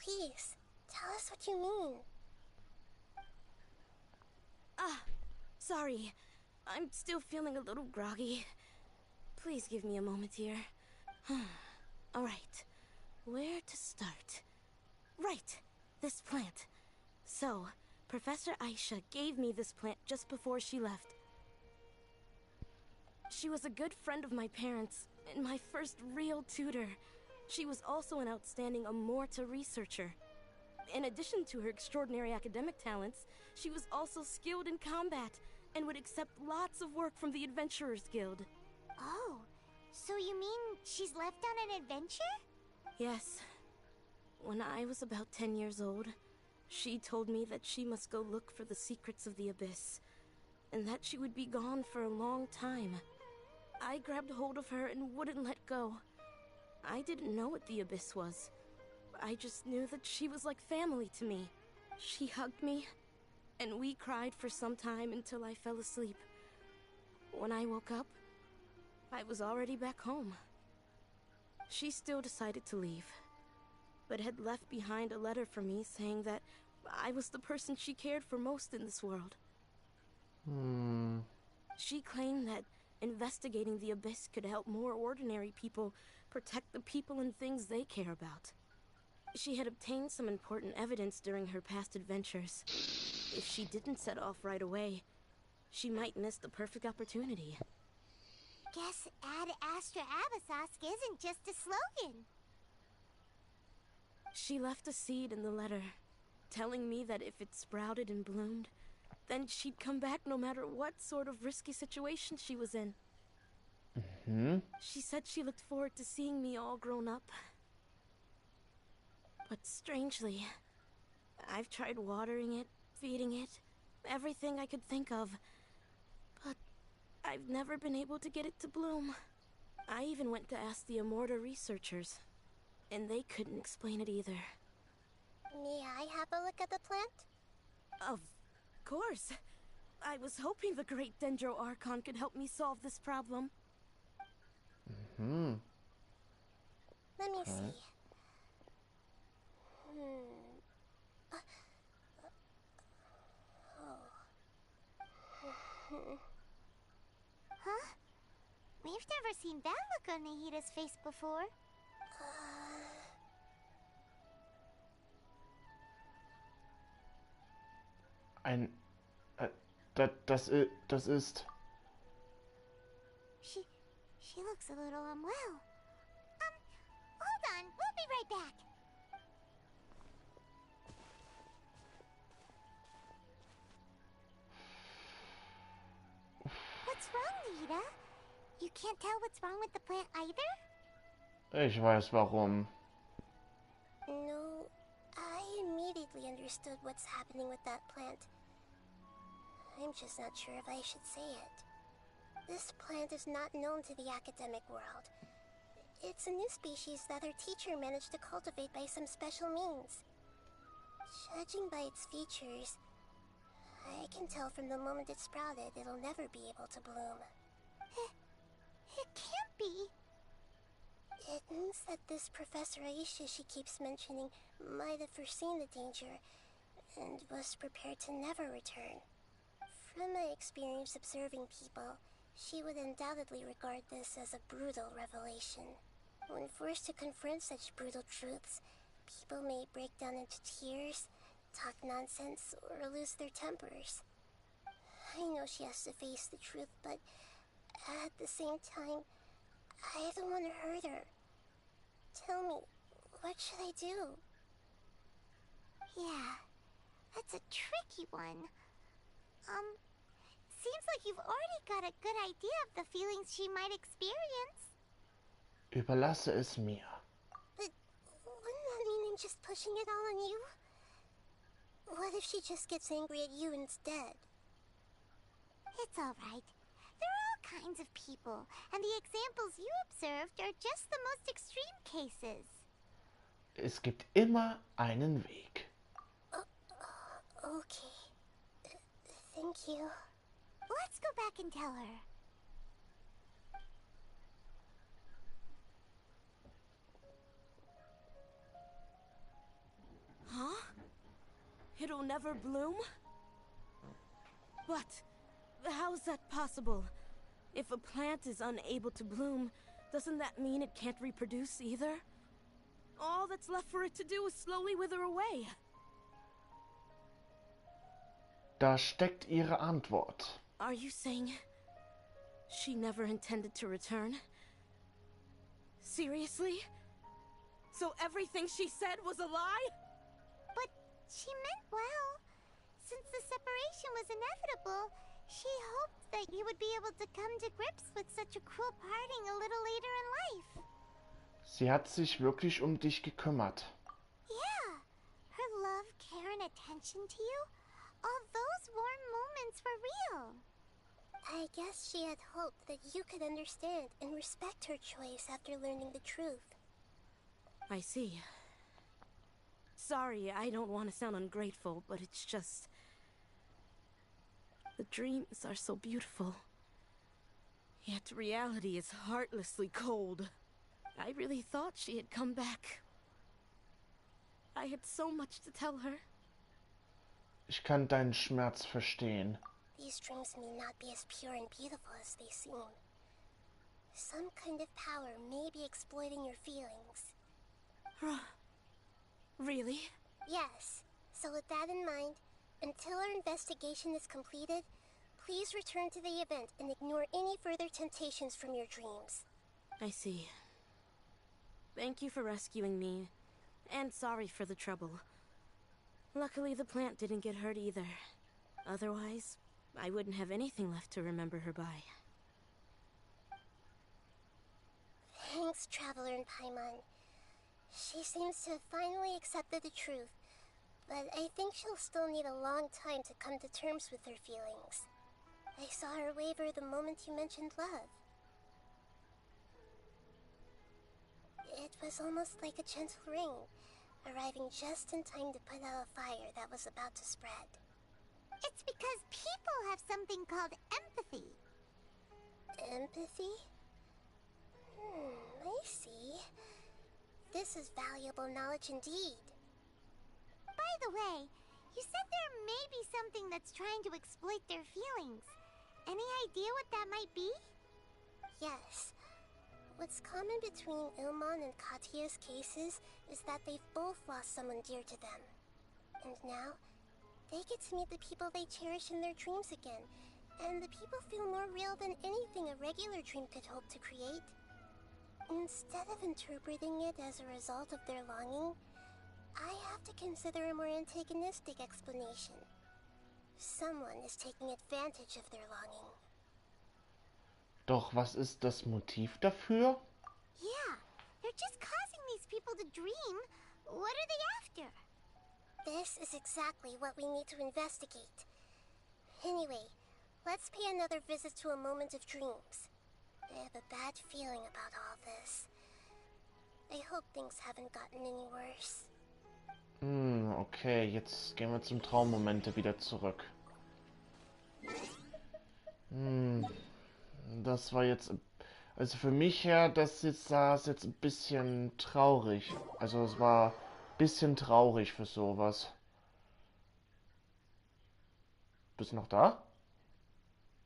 Please, tell us what you mean. Sorry. I'm still feeling a little groggy. Please give me a moment here. Alright. Where to start? Right. This plant. So, Professor Aisha gave me this plant just before she left. She was a good friend of my parents, and my first real tutor. She was also an outstanding Amorta researcher. In addition to her extraordinary academic talents, she was also skilled in combat and would accept lots of work from the Adventurers Guild. Oh, so you mean she's left on an adventure? Yes. When I was about 10 years old, she told me that she must go look for the secrets of the Abyss, and that she would be gone for a long time. I grabbed hold of her and wouldn't let go. I didn't know what the Abyss was. I just knew that she was like family to me. She hugged me, and we cried for some time until I fell asleep. When I woke up, I was already back home. She still decided to leave, but had left behind a letter for me saying that I was the person she cared for most in this world. She claimed that investigating the Abyss could help more ordinary people protect the people and things they care about. She had obtained some important evidence during her past adventures. If she didn't set off right away, she might miss the perfect opportunity. Guess Ad Astra Abyssosque isn't just a slogan. She left a seed in the letter, telling me that if it sprouted and bloomed, then she'd come back no matter what sort of risky situation she was in. She said she looked forward to seeing me all grown up. But strangely, I've tried watering it, feeding it, everything I could think of. But I've never been able to get it to bloom. I even went to ask the Immorta researchers, and they couldn't explain it either. May I have a look at the plant? Of course. I was hoping the great Dendro Archon could help me solve this problem. Let me see. Huh? We've never seen that look on Nahida's face before. Das ist... She looks a little unwell. Hold on, we'll be right back. What's wrong, Nahida? You can't tell what's wrong with the plant either? Ich weiß warum. No, I immediately understood what's happening with that plant. I'm just not sure if I should say it. This plant is not known to the academic world. It's a new species that our teacher managed to cultivate by some special means. Judging by its features, I can tell from the moment it sprouted it'll never be able to bloom. It can't be. It means that this Professor Aisha she keeps mentioning might have foreseen the danger and was prepared to never return. From my experience observing people, she would undoubtedly regard this as a brutal revelation. When forced to confront such brutal truths, people may break down into tears, talk nonsense, or lose their tempers. I know she has to face the truth, but at the same time, I don't want to hurt her. Tell me, what should I do? Yeah, that's a tricky one. Seems like you've already got a good idea of the feelings she might experience. Überlasse es mir. But wouldn't that mean I'm just pushing it all on you? What if she just gets angry at you instead? It's alright. There are all kinds of people, and the examples you observed are just the most extreme cases. Es gibt immer einen Weg. Okay. Thank you. Let's go back and tell her. Huh? It'll never bloom? But how's that possible? If a plant is unable to bloom, doesn't that mean it can't reproduce either? All that's left for it to do is slowly wither away. Da steckt ihre Antwort. Are you saying she never intended to return? Seriously? So everything she said was a lie? But she meant well. Since the separation was inevitable, she hoped that you would be able to come to grips with such a cruel parting a little later in life. Sie hat sich wirklich um dich gekümmert. Yeah. Her love, care, and attention to you, all those warm moments were real. I guess she had hoped that you could understand and respect her choice after learning the truth. I see. Sorry, I don't want to sound ungrateful, but it's just... the dreams are so beautiful. Yet reality is heartlessly cold. I really thought she had come back. I had so much to tell her. Ich kann deinen Schmerz verstehen. These dreams may not be as pure and beautiful as they seem. Some kind of power may be exploiting your feelings. Really? Yes. So with that in mind, until our investigation is completed, please return to the event and ignore any further temptations from your dreams. I see. Thank you for rescuing me, and sorry for the trouble. Luckily, the plant didn't get hurt either. Otherwise, I wouldn't have anything left to remember her by. Thanks, Traveler and Paimon. She seems to have finally accepted the truth, but I think she'll still need a long time to come to terms with her feelings. I saw her waver the moment you mentioned love. It was almost like a gentle rain, arriving just in time to put out a fire that was about to spread. It's because people have something called empathy. Empathy? I see. This is valuable knowledge indeed. By the way, you said there may be something that's trying to exploit their feelings. Any idea what that might be? Yes. What's common between Ilmon and Katya's cases is that they've both lost someone dear to them. And now, they get to meet the people they cherish in their dreams again, and the people feel more real than anything a regular dream could hope to create. Instead of interpreting it as a result of their longing, I have to consider a more antagonistic explanation. Someone is taking advantage of their longing. Doch was ist das Motiv dafür? Yeah, they're just causing these people to dream. What are they after? This is exactly what we need to investigate. Anyway, let's pay another visit to a moment of dreams. I have a bad feeling about all this. I hope things haven't gotten any worse. Okay, jetzt gehen wir zum Traummomente wieder zurück. Das war jetzt, also für mich her, das jetzt sah es jetzt ein bisschen traurig. Also es war ein bisschen traurig für sowas. Bist du noch da?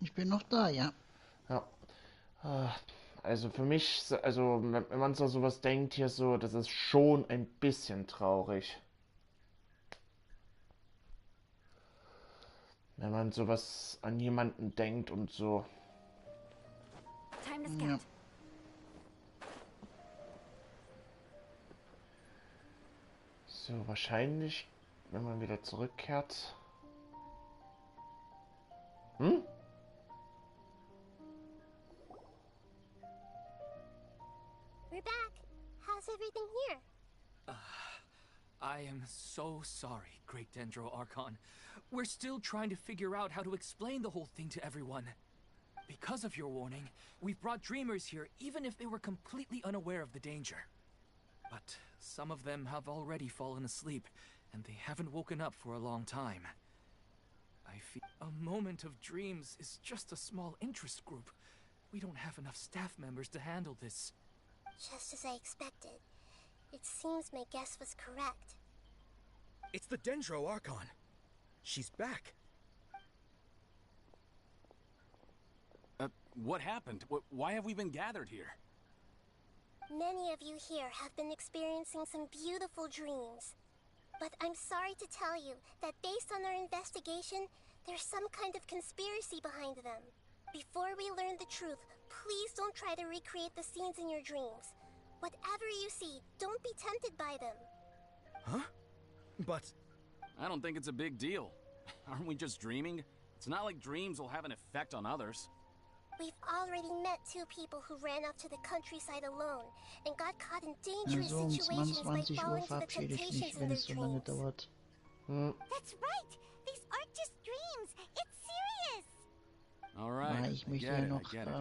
Ich bin noch da, ja. Ja. Also für mich, also wenn man so sowas denkt hier so, das ist schon ein bisschen traurig. Wenn man sowas an jemanden denkt und so. Time to Ja. scout. So, wahrscheinlich, wenn man wieder zurückkehrt. Hm? We're back. How's everything here? I am so sorry, Great Dendro Archon. We're still trying to figure out how to explain the whole thing to everyone. Because of your warning, we've brought dreamers here even if they were completely unaware of the danger. But some of them have already fallen asleep, and they haven't woken up for a long time. I feel a moment of dreams is just a small interest group. We don't have enough staff members to handle this. Just as I expected. It seems my guess was correct. It's the Dendro Archon. She's back. What happened? Why have we been gathered here? Many of you here have been experiencing some beautiful dreams. But I'm sorry to tell you that based on our investigation, there's some kind of conspiracy behind them. Before we learn the truth, please don't try to recreate the scenes in your dreams. Whatever you see, don't be tempted by them. Huh? But... I don't think it's a big deal. Aren't we just dreaming? It's not like dreams will have an effect on others. We've already met two people who ran off to the countryside alone and got caught in dangerous Also um situations by 22 Uhr falling to the verabschiede ich mich, temptations in wenn their es so lange dreams. dauert. That's right! These aren't just dreams! It's serious! Alright, Ja, ich möchte ja I noch get it.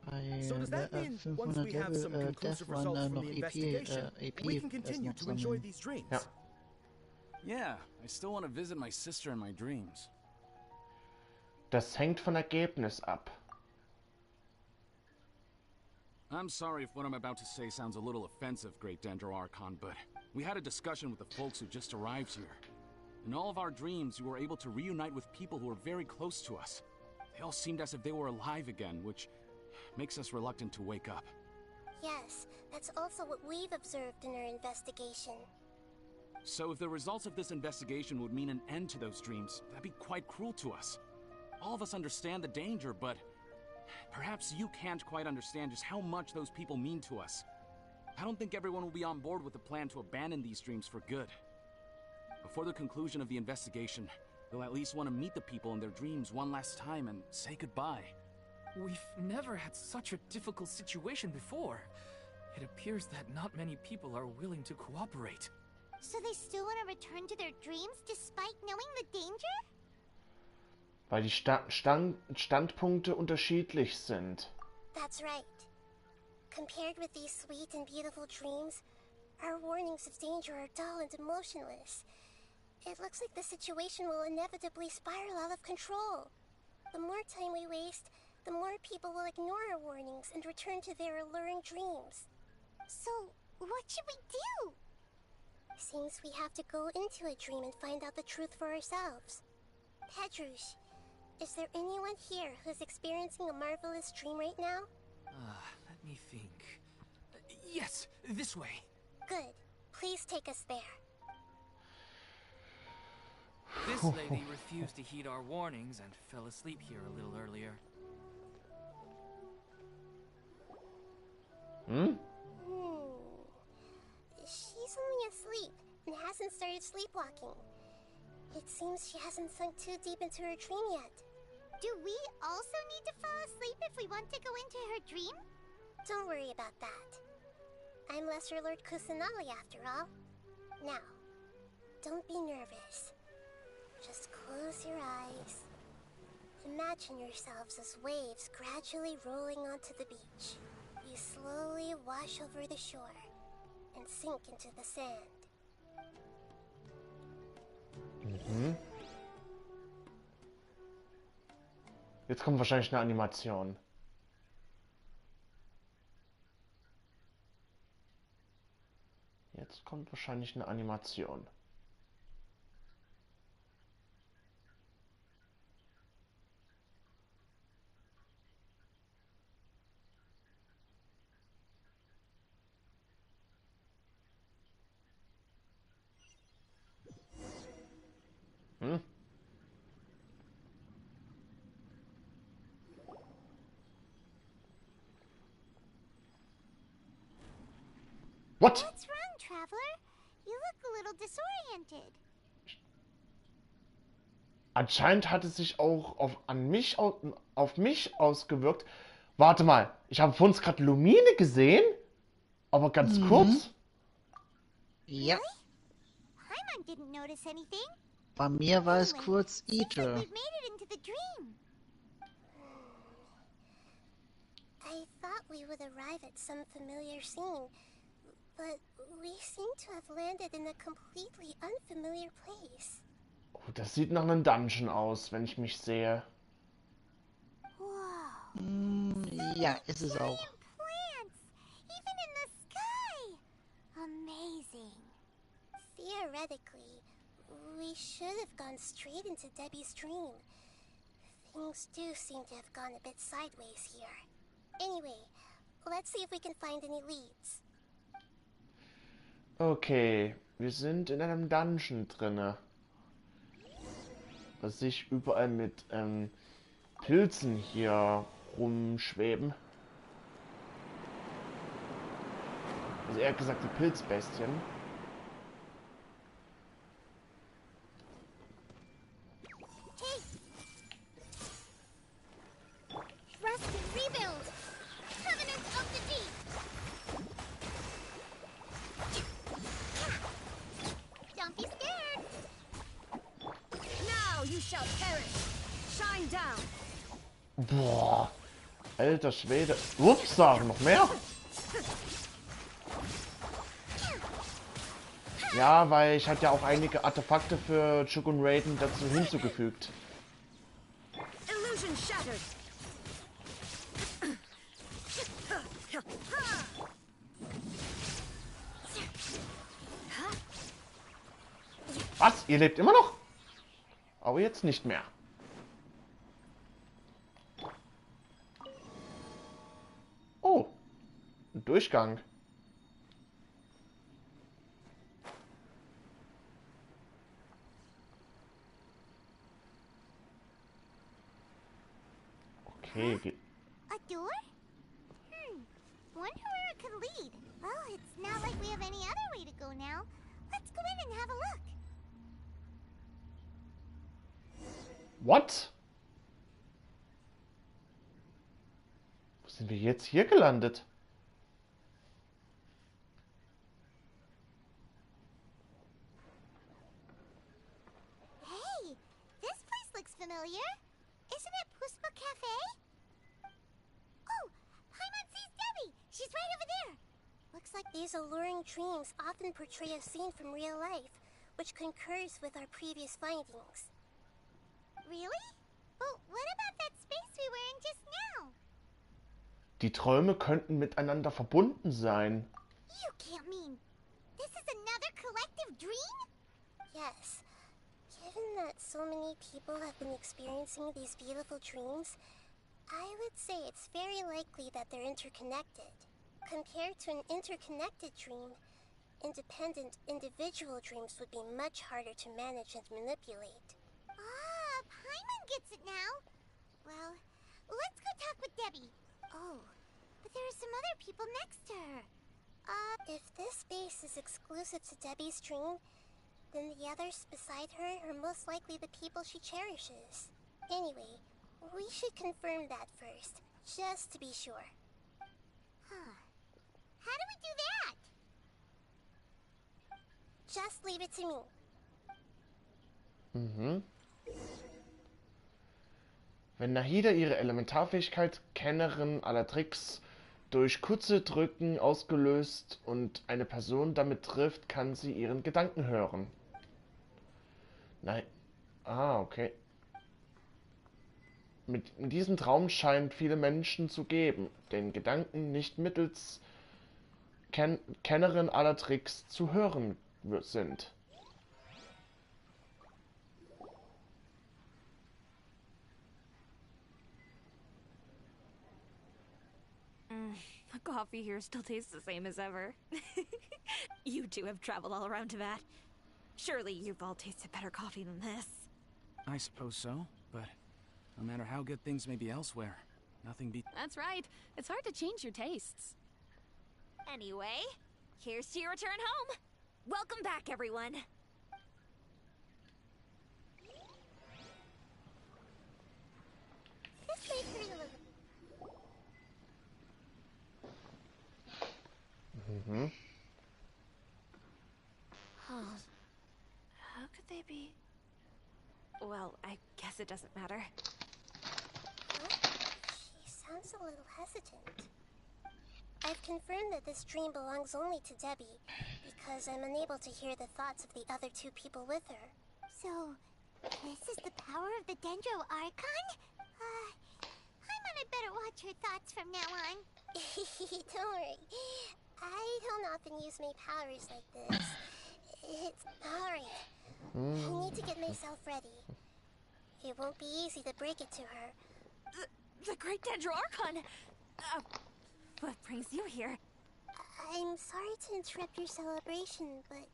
bei So does that mean once 500 we have some Level conclusive Death results Run from noch the EP, investigation, EP we can erst continue noch to enjoy sammeln. these dreams? Ja. Yeah, I still want to visit my sister in my dreams. Das hängt von Ergebnis ab. I'm sorry if what I'm about to say sounds a little offensive, Great Dendro Archon, but we had a discussion with the folks who just arrived here. In all of our dreams, we were able to reunite with people who were very close to us. They all seemed as if they were alive again, which makes us reluctant to wake up. Yes, that's also what we've observed in our investigation. So if the results of this investigation would mean an end to those dreams, that'd be quite cruel to us. All of us understand the danger, but perhaps you can't quite understand just how much those people mean to us. I don't think everyone will be on board with the plan to abandon these dreams for good. Before the conclusion of the investigation, we'll at least want to meet the people in their dreams one last time and say goodbye. We've never had such a difficult situation before. It appears that not many people are willing to cooperate. So they still want to return to their dreams despite knowing the danger? Weil die Standpunkte unterschiedlich sind. That's right. Compared with these sweet and beautiful dreams, our warnings of danger are dull and emotionless. It looks like the situation will inevitably spiral out of control. The more time we waste, the more people will ignore our warnings and return to their alluring dreams. So, what should we do? Seems we have to go into a dream and find out the truth for ourselves. Petrush, is there anyone here who's experiencing a marvelous dream right now? Let me think. Yes, this way. Good. Please take us there. This lady refused to heed our warnings and fell asleep here a little earlier. She's only asleep and hasn't started sleepwalking. It seems she hasn't sunk too deep into her dream yet. Do we also need to fall asleep if we want to go into her dream? Don't worry about that. I'm Lesser Lord Kusanali after all. Now, don't be nervous. Just close your eyes. Imagine yourselves as waves gradually rolling onto the beach. You slowly wash over the shore and sink into the sand. Jetzt kommt wahrscheinlich eine Animation. Jetzt kommt wahrscheinlich eine Animation. What? What's wrong, Traveler? You look a little disoriented. Anscheinend hat es sich auch auf mich ausgewirkt. Warte mal, ich habe vor uns gerade Lumine gesehen, aber ganz kurz. Ja. Paimon didn't notice anything. Bei mir war es kurz Seems like Ite. we've made it into the dream. I thought we would arrive at some familiar scene, but we seem to have landed in a completely unfamiliar place. Oh, das sieht nach einem Dungeon aus, wenn ich mich sehe. Whoa. Ja, ist es auch. Giant plants, even in the sky. Amazing. Theoretically, we should have gone straight into Debbie's dream. Things do seem to have gone a bit sideways here. Anyway, let's see if we can find any leads. Okay, wir sind in einem Dungeon drinne. Das sich überall mit Pilzen hier rumschweben. Also eher gesagt die Pilzbestien. Hey! Trust and rebuild! Covenant of the Deep! Don't be scared! Now you shall perish. Shine down. Boah, alter Schwede. Ups, sagen noch mehr. Ja, weil ich hatte ja auch einige Artefakte für Chuk und Raiden dazu hinzugefügt. Illusion shattered. Was? Ihr lebt immer noch? Aber jetzt nicht mehr. Oh, ein Durchgang. Okay, A door? Wonder where it could lead. Well, it's not like we have any other way to go now. Let's go in and have a look. what? Wo sind wir jetzt hier gelandet? Hey, this place looks familiar. Isn't it Puspa Cafe? Oh, Paimon sees Debbie! She's right over there! Looks like these alluring dreams often portray a scene from real life, which concurs with our previous findings. Really? But what about that space we were in just now? Die Träume könnten miteinander verbunden sein. You can't mean... This is another collective dream? Yes. Given that so many people have been experiencing these beautiful dreams, I would say it's very likely that they're interconnected. Compared to an interconnected dream, independent individual dreams would be much harder to manage and manipulate. Ah, Paimon gets it now. Well, let's go talk with Debbie. Oh, but there are some other people next to her. If this space is exclusive to Debbie's dream, then the others beside her are most likely the people she cherishes. Anyway, we should confirm that first, just to be sure. Huh. How do we do that? Just leave it to me. Mhm. Wenn Nahida ihre Elementarfähigkeit Kennerin aller Tricks durch kurze Drücken ausgelöst und eine Person damit trifft, kann sie ihren Gedanken hören. Nein. Ah, okay. In diesem Traum scheint viele Menschen zu geben, den Gedanken nicht mittels Kennerin aller Tricks zu hören sind. The coffee here still tastes the same as ever. You two have traveled all around Tibet. Surely you've all tasted better coffee than this. I suppose so, but no matter how good things may be elsewhere, nothing beats... That's right. It's hard to change your tastes. Anyway, here's to your return home. Welcome back, everyone. This bakery looks... Mhm. Huh. How could they be... Well, I guess it doesn't matter. Huh? She sounds a little hesitant. I've confirmed that this dream belongs only to Debbie, because I'm unable to hear the thoughts of the other two people with her. So, this is the power of the Dendro Archon? Paimon, I better watch her thoughts from now on. Don't worry. I don't often use my powers like this. It's alright. I need to get myself ready. It won't be easy to break it to her. The Great Dendro Archon! What brings you here? I'm sorry to interrupt your celebration, but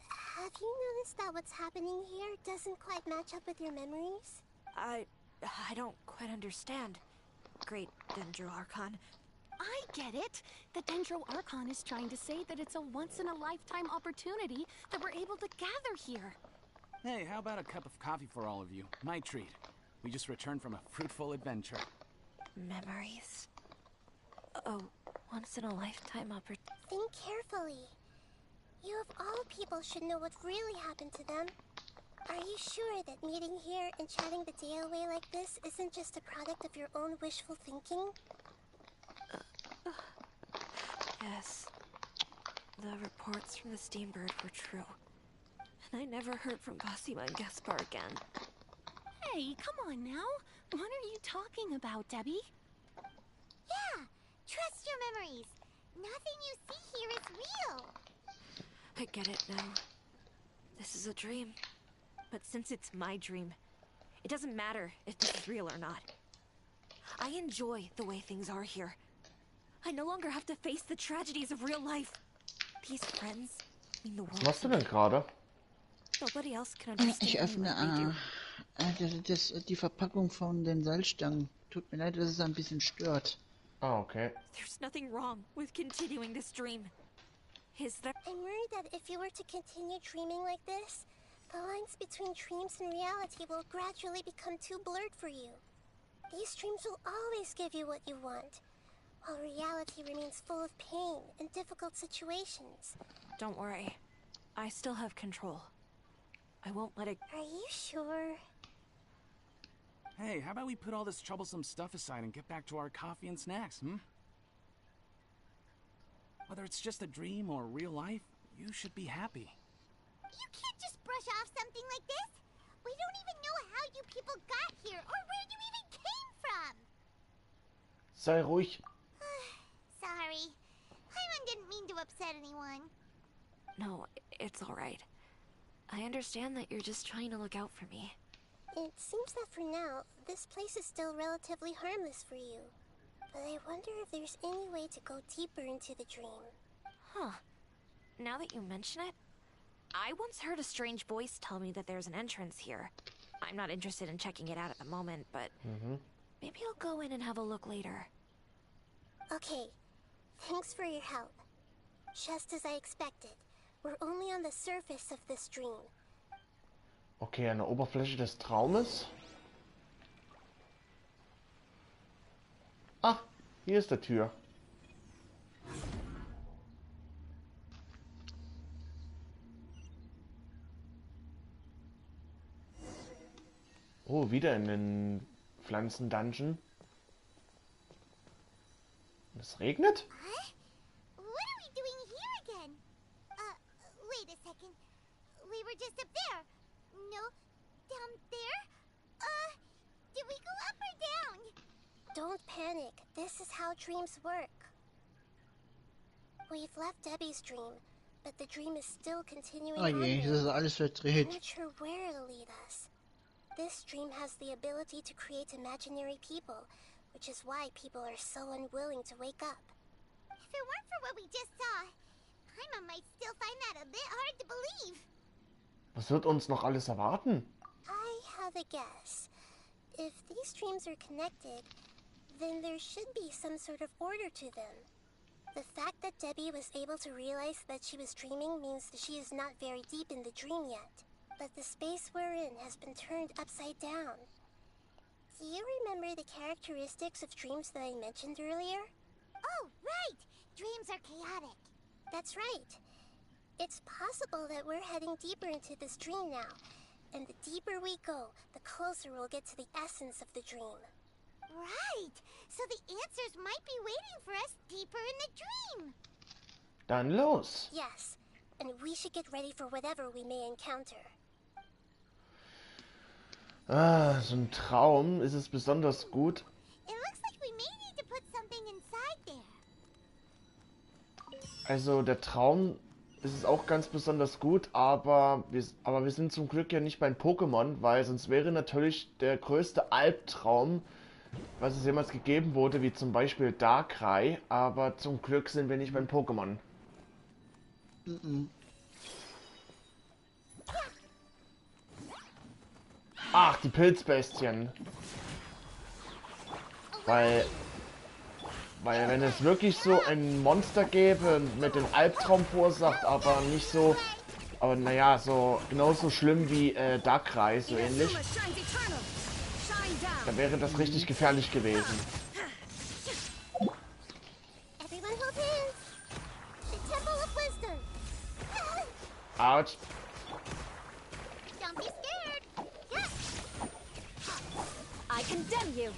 have you noticed that what's happening here doesn't quite match up with your memories? I don't quite understand. Great Dendro Archon. I get it. The Dendro Archon is trying to say that it's a once-in-a-lifetime opportunity that we're able to gather here. Hey, how about a cup of coffee for all of you? My treat. We just returned from a fruitful adventure. Memories. Oh, once-in-a-lifetime opportunity. Think carefully. You of all people should know what really happened to them. Are you sure that meeting here and chatting the day away like this isn't just a product of your own wishful thinking? Yes. The reports from the Steambird were true. And I never heard from Basima and Gaspar again. Hey, come on now. What are you talking about, Debbie? Yeah, trust your memories. Nothing you see here is real. I get it now. This is a dream. But since it's my dream, it doesn't matter if this is real or not. I enjoy the way things are here. I no longer have to face the tragedies of real life. These friends mean the world. Was machst du denn gerade? Nobody else can understand. Ich öffne die Verpackung von den Salzstangen. Tut mir leid, dass es ein bisschen stört. Ah, okay. There's nothing wrong with continuing this dream. Is there... I'm worried that if you were to continue dreaming like this, the lines between dreams and reality will gradually become too blurred for you. These dreams will always give you what you want, while reality remains full of pain and difficult situations. Don't worry. I still have control. I won't let it... Are you sure? Hey, how about we put all this troublesome stuff aside and get back to our coffee and snacks, hmm? Whether it's just a dream or real life, you should be happy. You can't just brush off something like this. We don't even know how you people got here or where you even came from. Sei ruhig. Sorry. Paimon didn't mean to upset anyone. No, it's all right. I understand that you're just trying to look out for me. It seems that for now, this place is still relatively harmless for you. But I wonder if there's any way to go deeper into the dream. Huh. Now that you mention it, I once heard a strange voice tell me that there's an entrance here. I'm not interested in checking it out at the moment, but maybe I'll go in and have a look later. Okay, thanks for your help. Just as I expected, we're only on the surface of this dream. Okay, an der Oberfläche des Traumes. Ah, hier ist die Tür. Oh, wieder in den Pflanzen-Dungeon. Es regnet? Huh? What are we doing here again? Wait a second. We were just up there. No, down there? Did we go up or down? Don't panic. This is how dreams work. We've left Debbie's dream, but the dream is still continuing Oh je, das ist alles I'm verdreht. not sure where it'll lead us. This dream has the ability to create imaginary people, which is why people are so unwilling to wake up. If it weren't for what we just saw, Paimon might still find that a bit hard to believe. Was wird uns noch alles erwarten? I have a guess. If these dreams are connected, then there should be some sort of order to them. The fact that Debbie was able to realize that she was dreaming means that she is not very deep in the dream yet. But the space we're in has been turned upside down. Do you remember the characteristics of dreams that I mentioned earlier? Oh, right! Dreams are chaotic. That's right. It's possible that we're heading deeper into this dream now. And the deeper we go, the closer we'll get to the essence of the dream. Right! So the answers might be waiting for us deeper in the dream. Dann los! Yes, and we should get ready for whatever we may encounter. Ah, so ein Traum ist es besonders gut. It looks like we may need to put something inside there. Also der Traum ist es auch ganz besonders gut, aber wir sind zum Glück ja nicht beim Pokémon, weil sonst wäre natürlich der größte Albtraum, was es jemals gegeben wurde, wie zum Beispiel Darkrai, aber zum Glück sind wir nicht beim Pokémon. Ach, die Pilzbestien. Weil wenn es wirklich so ein Monster gäbe mit dem Albtraum verursacht, aber nicht so, aber naja, so genauso schlimm wie Darkrai, so ähnlich, dann wäre das richtig gefährlich gewesen. Autsch. Don't be scared. Yeah. I condemn you.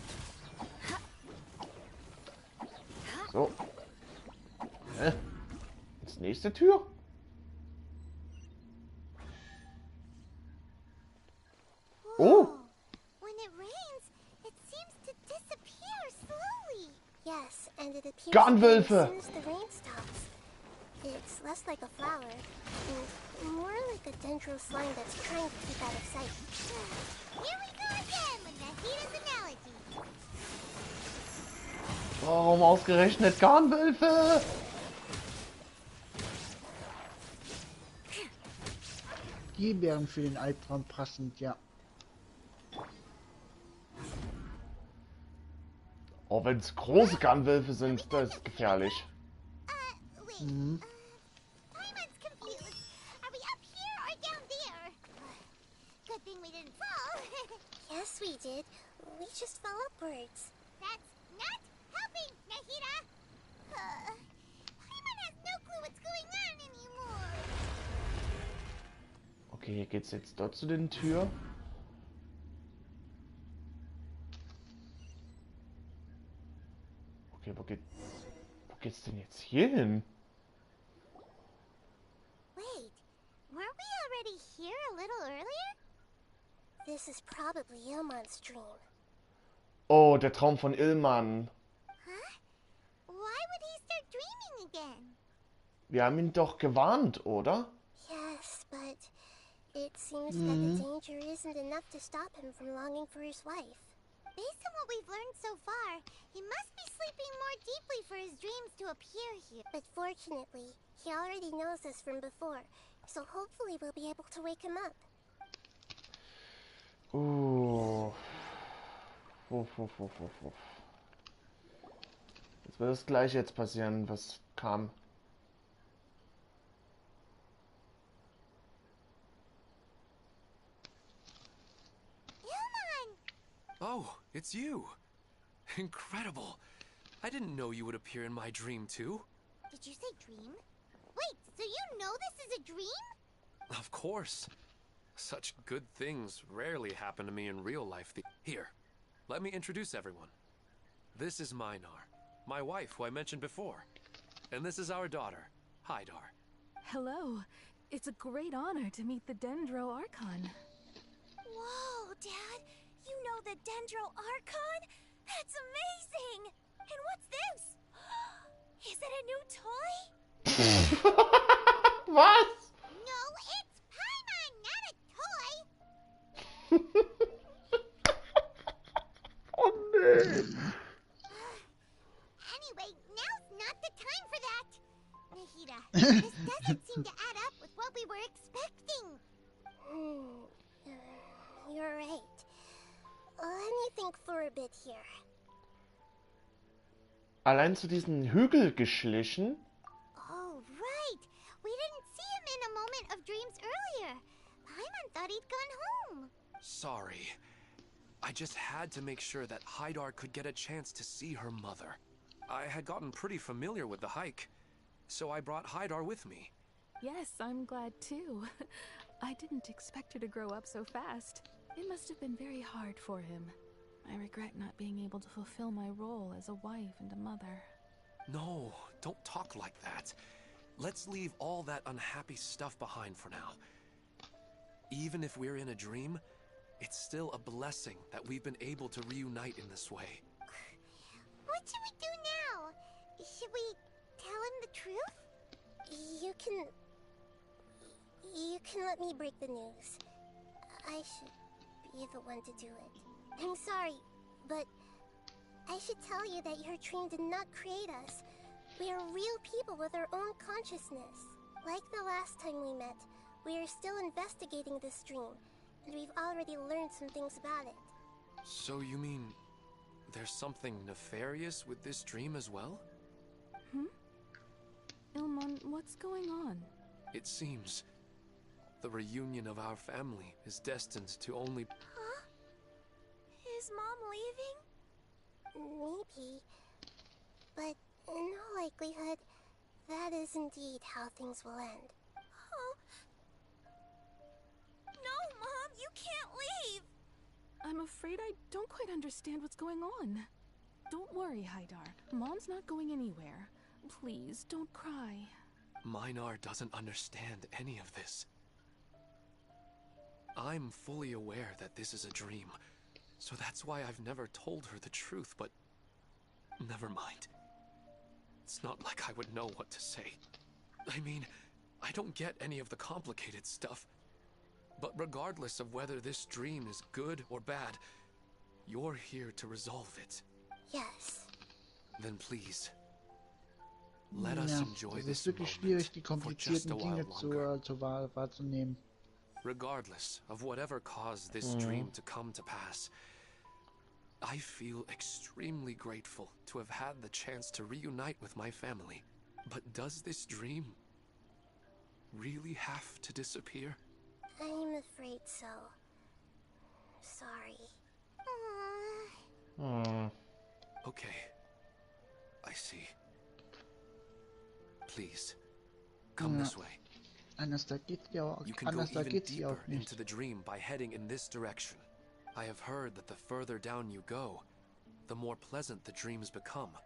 So. Jetzt nächste Tür. Oh. When it rains, it seems to disappear slowly. Yes, and it appears Garnwölfe. as soon as the rain stops. It's less like a flower, and more like a dendro slime that's trying to keep out of sight. Here we go again with Nahida's analogy. Warum ausgerechnet Garnwölfe? Die wären für den Albtraum passend, ja. Oh, wenn es große Garnwölfe sind, das ist gefährlich. Wait. Paimon's confused. Are we up here or down there? Good thing we didn't fall. Yes, we did. We just fell upwards. That's not helping, Nahida. Paimon has no clue what's going on anymore. Okay, hier geht's jetzt dort zu den Tür. Okay, wo geht's denn jetzt hier hin? Wait, weren't we already here a little earlier? This is probably Ilmon's dream. Oh, der Traum von Ilman. Huh? Why would he start dreaming again? Wir haben ihn doch gewarnt, oder? Yes, but it seems that the danger isn't enough to stop him from longing for his wife. Based on what we've learned so far, he must be sleeping more deeply for his dreams to appear here. But fortunately, he already knows us from before, so hopefully we'll be able to wake him up. Jetzt wird das gleiche jetzt passieren, was kam. Oh, it's you. Incredible. I didn't know you would appear in my dream too. Did you say dream? Wait, so you know this is a dream? Of course. Such good things rarely happen to me in real life. Here, let me introduce everyone. This is Minar, my wife who I mentioned before. And this is our daughter, Hydar. Hello. It's a great honor to meet the Dendro Archon. Whoa, Dad! You know the Dendro Archon? That's amazing! And what's this? Is it a new toy? Was? No, it's Paimon, not a toy! Oh nee. Anyway, now's not the time for that! Nahida, this doesn't seem to add up with what we were expecting. You're right. Let me think for a bit here. Allein zu diesen Hügel geschlichen? Oh, right! We didn't see him in a moment of dreams earlier. Paimon thought he'd gone home. Sorry. I just had to make sure that Hydar could get a chance to see her mother. I had gotten pretty familiar with the hike, so I brought Hydar with me. Yes, I'm glad too. I didn't expect her to grow up so fast. It must have been very hard for him. I regret not being able to fulfill my role as a wife and a mother. No, don't talk like that. Let's leave all that unhappy stuff behind for now. Even if we're in a dream, it's still a blessing that we've been able to reunite in this way. What should we do now? Should we tell him the truth? You can let me break the news. I should be the one to do it. I'm sorry, but I should tell you that your dream did not create us. We are real people with our own consciousness. Like the last time we met, we are still investigating this dream, and we've already learned some things about it. So you mean there's something nefarious with this dream as well? Ilmon, what's going on? It seems the reunion of our family is destined to only... Huh? Is Mom leaving? Maybe. But in all likelihood, that is indeed how things will end. Oh. No, Mom, you can't leave! I'm afraid I don't quite understand what's going on. Don't worry, Hydar. Mom's not going anywhere. Please, don't cry. Minar doesn't understand any of this. I'm fully aware that this is a dream, so that's why I've never told her the truth, but never mind. It's not like I would know what to say. I mean, I don't get any of the complicated stuff. But regardless of whether this dream is good or bad, you're here to resolve it. Yes. Then please, let us enjoy das this ist wirklich schwierig, die komplizierten Dinge wahrzunehmen. Regardless of whatever caused this dream to come to pass, I feel extremely grateful to have had the chance to reunite with my family. But does this dream really have to disappear? I'm afraid so. Sorry. Okay. I see. Please, come this way. Anders geht's ja auch, You can go even deeper into the dream by heading in this direction. I have heard that the further down you go, the more pleasant the dreams become.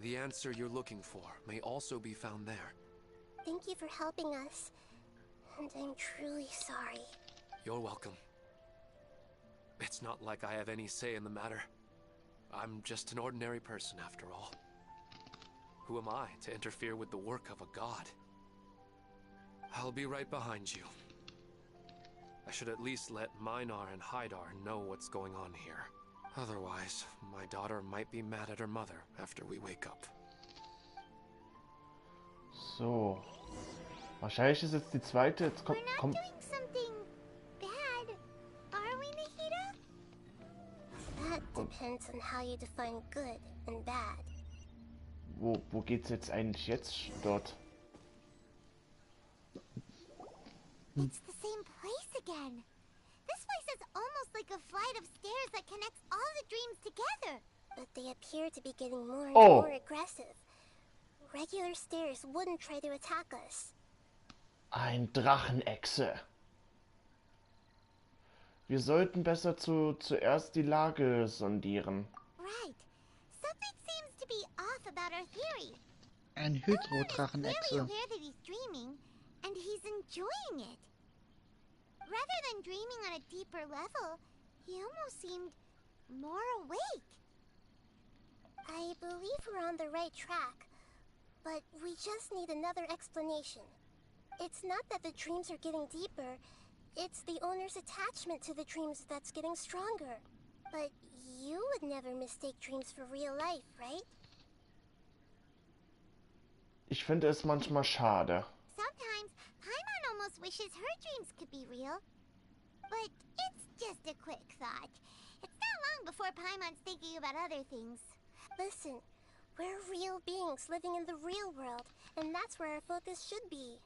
The answer you're looking for may also be found there. Thank you for helping us. And I'm truly sorry. You're welcome. It's not like I have any say in the matter. I'm just an ordinary person after all. Who am I to interfere with the work of a god? I'll be right behind you. I should at least let Minar and Haidar know what's going on here. Otherwise, my daughter might be mad at her mother after we wake up. So. Wahrscheinlich ist jetzt die zweite. Jetzt kommt. We're not doing something bad, are we, Nahida? That depends on how you define good and bad. Wo geht's jetzt eigentlich jetzt dort? It's the same place again. This place is almost like a flight of stairs that connects all the dreams together. But they appear to be getting more and Oh. more aggressive. Regular stairs wouldn't try to attack us. Ein Drachenechse. Wir sollten besser zuerst die Lage sondieren. Right. Something seems to be off about our theory. Ein Elrond is Hydrodrachenechse. clearly aware that he's dreaming, and he's enjoying it. Rather than dreaming on a deeper level, he almost seemed more awake. I believe we're on the right track, but we just need another explanation. It's not that the dreams are getting deeper, it's the owner's attachment to the dreams that's getting stronger. But you would never mistake dreams for real life, right? Ich finde es manchmal schade. Sometimes, Paimon almost wishes her dreams could be real. But it's just a quick thought. It's not long before Paimon's thinking about other things. Listen, we're real beings living in the real world, and that's where our focus should be.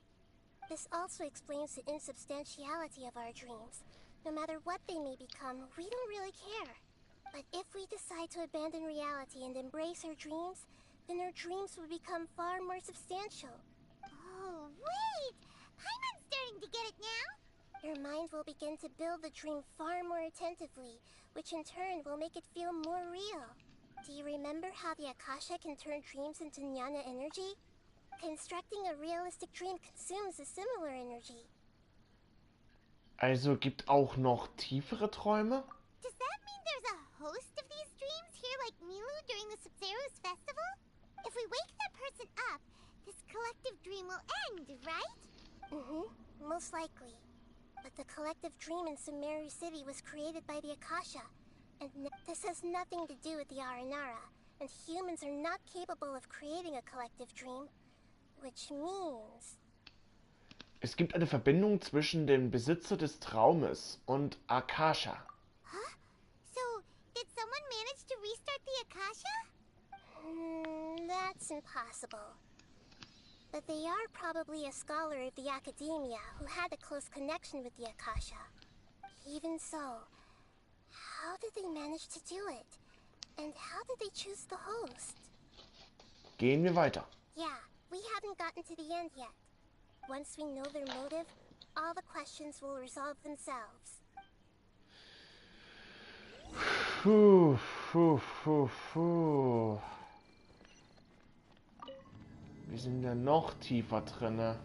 This also explains the insubstantiality of our dreams. No matter what they may become, we don't really care. But if we decide to abandon reality and embrace our dreams, then our dreams will become far more substantial. Oh, wait! Paimon's starting to get it now? Your mind will begin to build the dream far more attentively, which in turn will make it feel more real. Do you remember how the Akasha can turn dreams into jnana energy? Constructing a realistic dream consumes a similar energy. Also gibt auch noch tiefere Träume? Does that mean there's a host of these dreams here like Milu during the Sumeru's festival? If we wake that person up, this collective dream will end, right? Most likely. But the collective dream in Sumeru City was created by the Akasha, and this has nothing to do with the Aranara, and humans are not capable of creating a collective dream, which means... Es gibt eine Verbindung zwischen dem Besitzer des Traumes und Akasha. Huh? So, did someone manage to restart the Akasha? That's impossible. But they are probably a scholar of the academia who had a close connection with the Akasha. Even so, how did they manage to do it? And how did they choose the host? Gehen wir weiter. Yeah, we haven't gotten to the end yet. Once we know their motive, all the questions will resolve themselves. Puh. Wir sind ja noch tiefer drinne.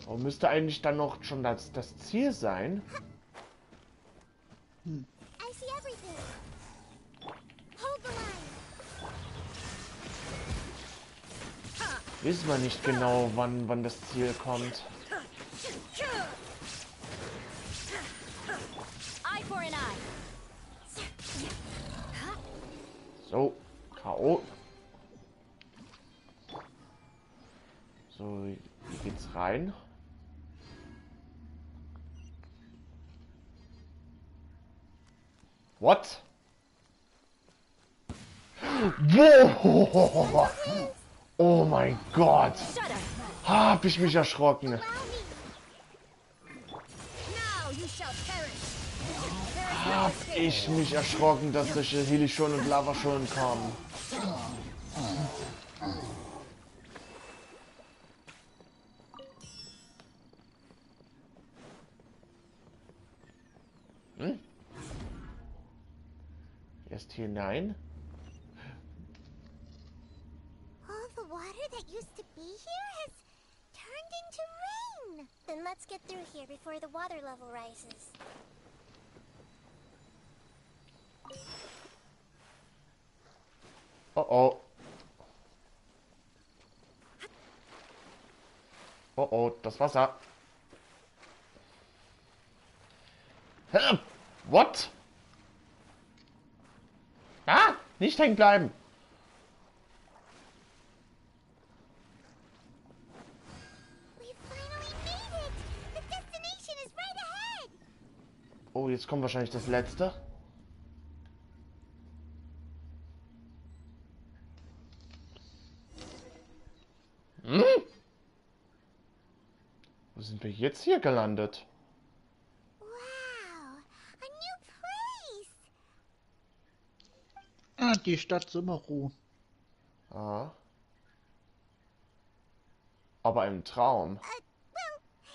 Und müsste eigentlich dann noch schon das Ziel sein? I see everything. Hold the line. Wissen wir nicht genau, wann das Ziel kommt. Eye for an eye. So, K.O. So, hier geht's rein. What? Wow! Oh mein Gott! Hab ich mich erschrocken. Hab ich mich erschrocken, dass solche Hilishon und Lavashon kommen. Erst hinein. used to be here has turned into rain. Then let's get through here before the water level rises. Oh oh. Oh oh, das Wasser. Hä? What? Ah, nicht hängen bleiben. Oh, jetzt kommt wahrscheinlich das letzte. Hm? Wo sind wir jetzt hier gelandet? Wow, a new place. Ah, die Stadt Sumeru. Ah. Aber im Traum.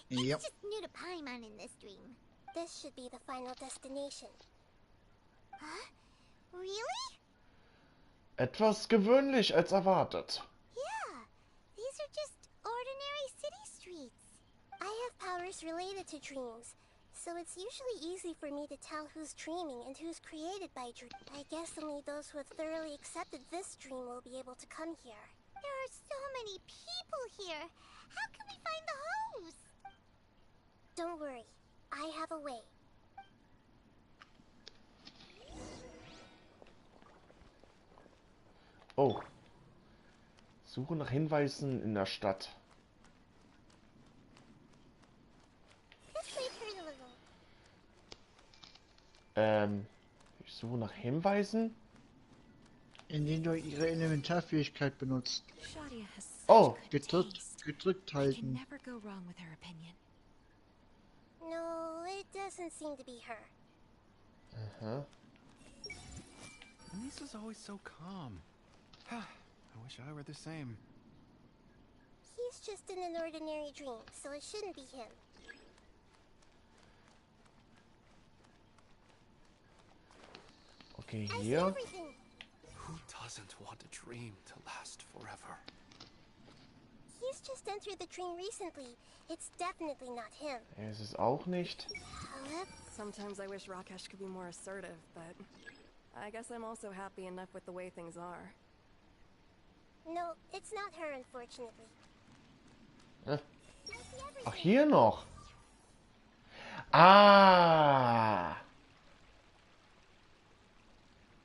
Yep. Just new to Paimon in this dream. This should be the final destination. Huh? Really? Etwas gewöhnlich als erwartet. Yeah, these are just ordinary city streets. I have powers related to dreams, so it's usually easy for me to tell who's dreaming and who's created by dream. I guess only those who have thoroughly accepted this dream will be able to come here. There are so many people here. How can we find the hose? Don't worry, I have a way. Oh. Suche nach Hinweisen in der Stadt. This way turn a little. Ich suche nach Hinweisen. Indem du ihre Elementarfähigkeit benutzt. Shadia has Oh. Gedrückt can halten. never go wrong with her opinion. No, it doesn't seem to be her. Aha. Lisa's always so calm. I wish I were the same. He's just in an ordinary dream, so it shouldn't be him. Okay, I see hier. everything. Who doesn't want a dream to last forever? He's just entered the dream recently. It's definitely not him. Es ist auch nicht. However, Sometimes I wish Rakesh could be more assertive, but I guess I'm also happy enough with the way things are. no, it's not her, unfortunately. Ach, hier noch. Ah.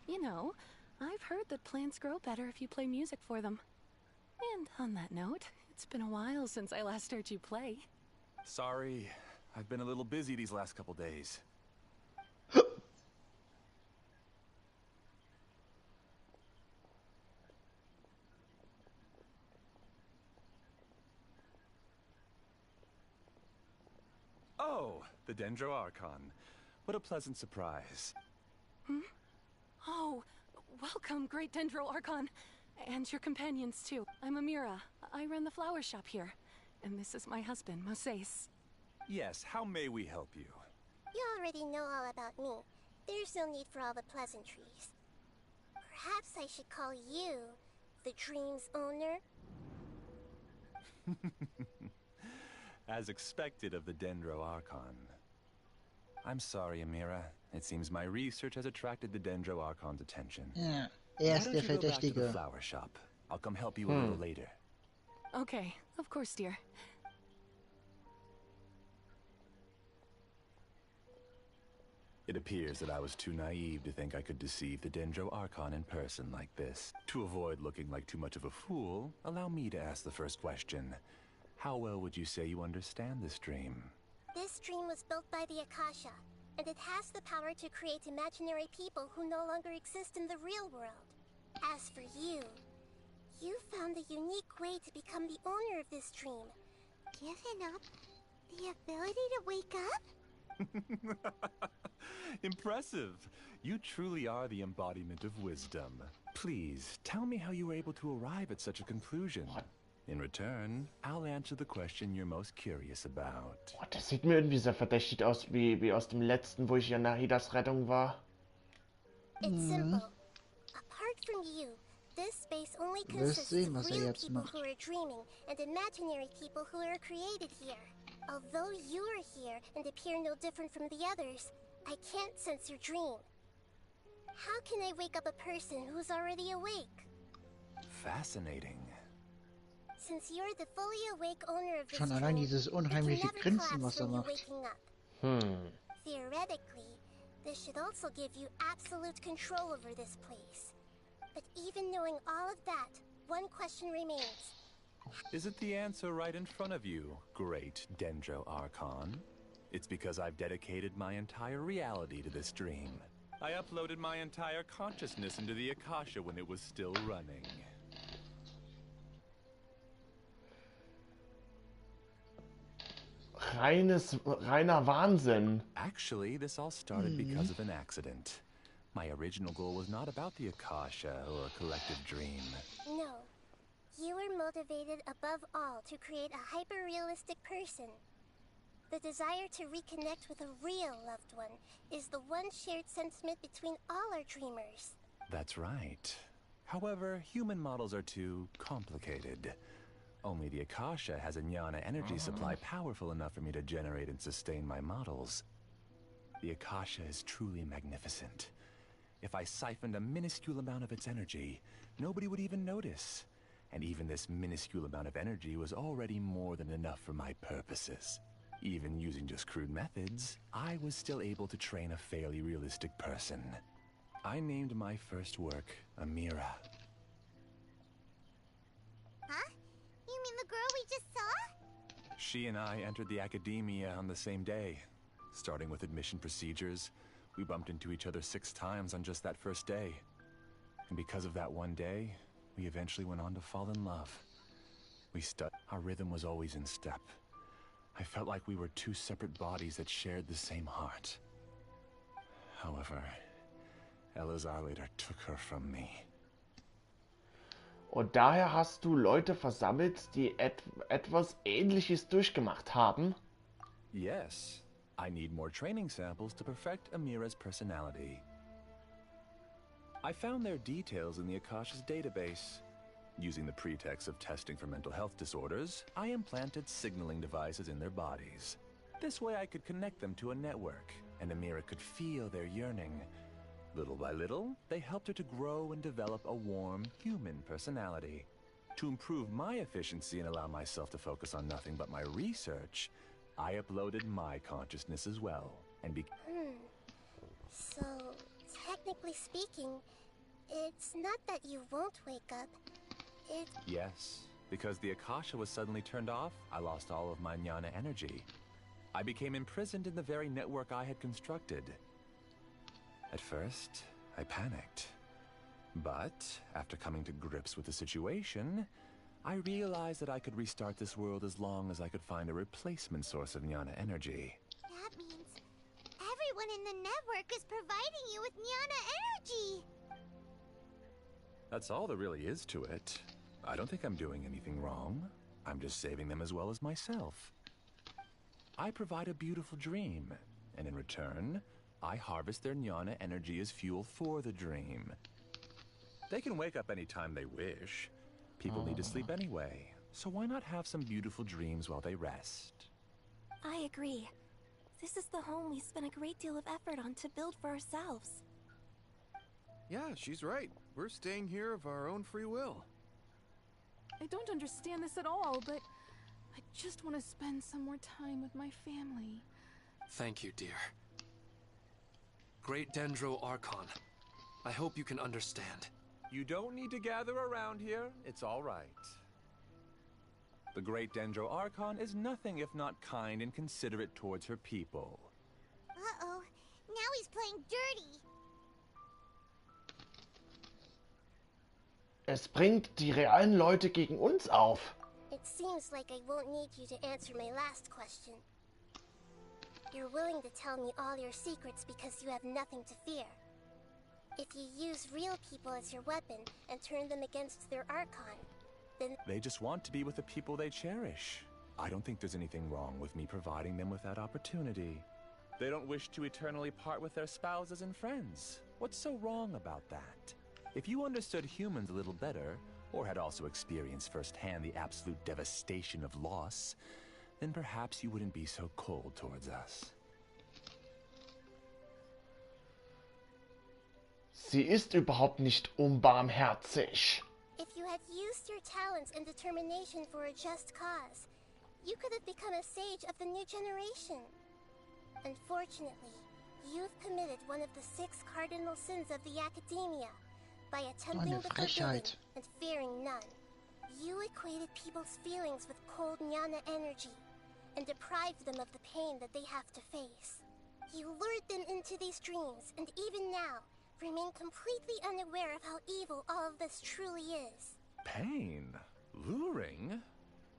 You know, I've heard that plants grow better if you play music for them. And on that note, it's been a while since I last heard you play. Sorry, I've been a little busy these last couple days. Oh, the Dendro Archon. What a pleasant surprise. Oh, welcome, Great Dendro Archon. And your companions, too. I'm Amira. I run the flower shop here. And this is my husband, Moses. Yes, how may we help you? You already know all about me. There's no need for all the pleasantries. Perhaps I should call you the dream's owner? As expected of the Dendro Archon. I'm sorry, Amira. It seems my research has attracted the Dendro Archon's attention. Ja, Why erste don't you go back to the Verdächtige. flower shop? I'll come help you a little later. Okay, of course, dear. It appears that I was too naive to think I could deceive the Dendro Archon in person like this. To avoid looking like too much of a fool, allow me to ask the first question. How well would you say you understand this dream? This dream was built by the Akasha, and it has the power to create imaginary people who no longer exist in the real world. As for you, you found a unique way to become the owner of this dream. Given up the ability to wake up? Impressive. You truly are the embodiment of wisdom. Please, tell me how you were able to arrive at such a conclusion. In return, I'll answer the question you're most curious about. Oh, das sieht mir irgendwie sehr verdächtig aus, wie aus dem letzten, wo ich in Nahidas Rettung war. It's simple. Apart from you, This space only Du wirst consists sehen, of was real jetzt people macht. who are dreaming and imaginary people who are created here. Although you are here and appear no different from the others, I can't sense your dream. How can I wake up a person who's already awake? Fascinating. Since you're the fully awake owner of this Schon allein dream, dieses it can unheimliche never Grinsen, was collapse er from you macht. waking up. Theoretically, this should also give you absolute control over this place. But even knowing all of that, one question remains. Isn't the answer right in front of you, great Dendro Archon? It's because I've dedicated my entire reality to this dream. I uploaded my entire consciousness into the Akasha when it was still running. Reiner Wahnsinn. Actually, this all started because of an accident. My original goal was not about the Akasha or a collective dream. No. You were motivated above all to create a hyper-realistic person. The desire to reconnect with a real loved one is the one shared sentiment between all our dreamers. That's right. However, human models are too complicated. Only the Akasha has a jnana energy supply powerful enough for me to generate and sustain my models. The Akasha is truly magnificent. If I siphoned a minuscule amount of its energy, nobody would even notice. And even this minuscule amount of energy was already more than enough for my purposes. Even using just crude methods, I was still able to train a fairly realistic person. I named my first work Amira. Huh? You mean the girl we just saw? She and I entered the academia on the same day. Starting with admission procedures, we bumped into each other 6 times on just that first day. And because of that one day, we eventually went on to fall in love. Our rhythm was always in step. I felt like we were 2 separate bodies that shared the same heart. However, Elazar later took her from me. Und daher hast du Leute versammelt, die etwas Ähnliches durchgemacht haben? Yes, I need more training samples to perfect Amira's personality. I found their details in the Akasha's database. Using the pretext of testing for mental health disorders, I implanted signaling devices in their bodies. This way I could connect them to a network, and Amira could feel their yearning. Little by little, they helped her to grow and develop a warm, human personality. To improve my efficiency and allow myself to focus on nothing but my research, I uploaded my consciousness as well, and So, technically speaking, it's not that you won't wake up. Yes, because the Akasha was suddenly turned off, I lost all of my jnana energy. I became imprisoned in the very network I had constructed. At first, I panicked. But, after coming to grips with the situation, I realized that I could restart this world as long as I could find a replacement source of jnana energy. That means everyone in the network is providing you with jnana energy! That's all there really is to it. I don't think I'm doing anything wrong. I'm just saving them as well as myself. I provide a beautiful dream, and in return, I harvest their jnana energy as fuel for the dream. They can wake up any time they wish. People need to sleep anyway, so why not have some beautiful dreams while they rest? I agree. This is the home we spent a great deal of effort on to build for ourselves. Yeah, she's right. We're staying here of our own free will. I don't understand this at all, but I just want to spend some more time with my family. Thank you, dear. Great Dendro Archon, I hope you can understand. You don't need to gather around here. It's all right. The great Dendro Archon is nothing if not kind and considerate towards her people. Uh-oh, now he's playing dirty. Es bringt die realen Leute gegen uns auf. It seems like I won't need you to answer my last question. You're willing to tell me all your secrets because you have nothing to fear. If you use real people as your weapon and turn them against their Archon, then They just want to be with the people they cherish. I don't think there's anything wrong with me providing them with that opportunity. They don't wish to eternally part with their spouses and friends. What's so wrong about that? If you understood humans a little better, or had also experienced firsthand the absolute devastation of loss, then perhaps you wouldn't be so cold towards us. Sie ist überhaupt nicht unbarmherzig. If you had used your talents and determination for a just cause, you could have become a sage of the new generation. Unfortunately, you've committed one of the 6 cardinal sins of the Academia by attempting the forbidden and fearing none. You equated people's feelings with cold jnana energy and deprived them of the pain that they have to face. You lured them into these dreams, and even now, remain completely unaware of how evil all of this truly is. Pain? Luring?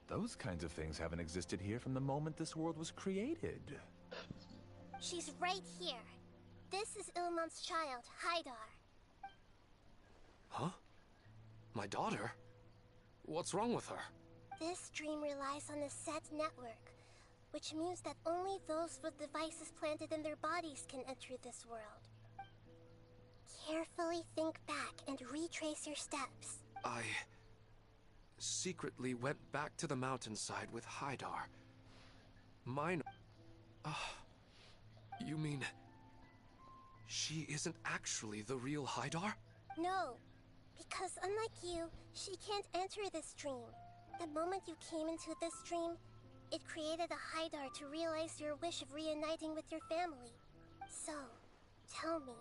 Those kinds of things haven't existed here from the moment this world was created. She's right here. This is Ilmon's child, Haidar. Huh? My daughter? What's wrong with her? This dream relies on a set network, which means that only those with devices planted in their bodies can enter this world. Carefully think back and retrace your steps. I secretly went back to the mountainside with Haidar. Mine... you mean... she isn't actually the real Haidar? No, because unlike you, she can't enter this dream. The moment you came into this dream, it created a Haidar to realize your wish of reuniting with your family. So, tell me.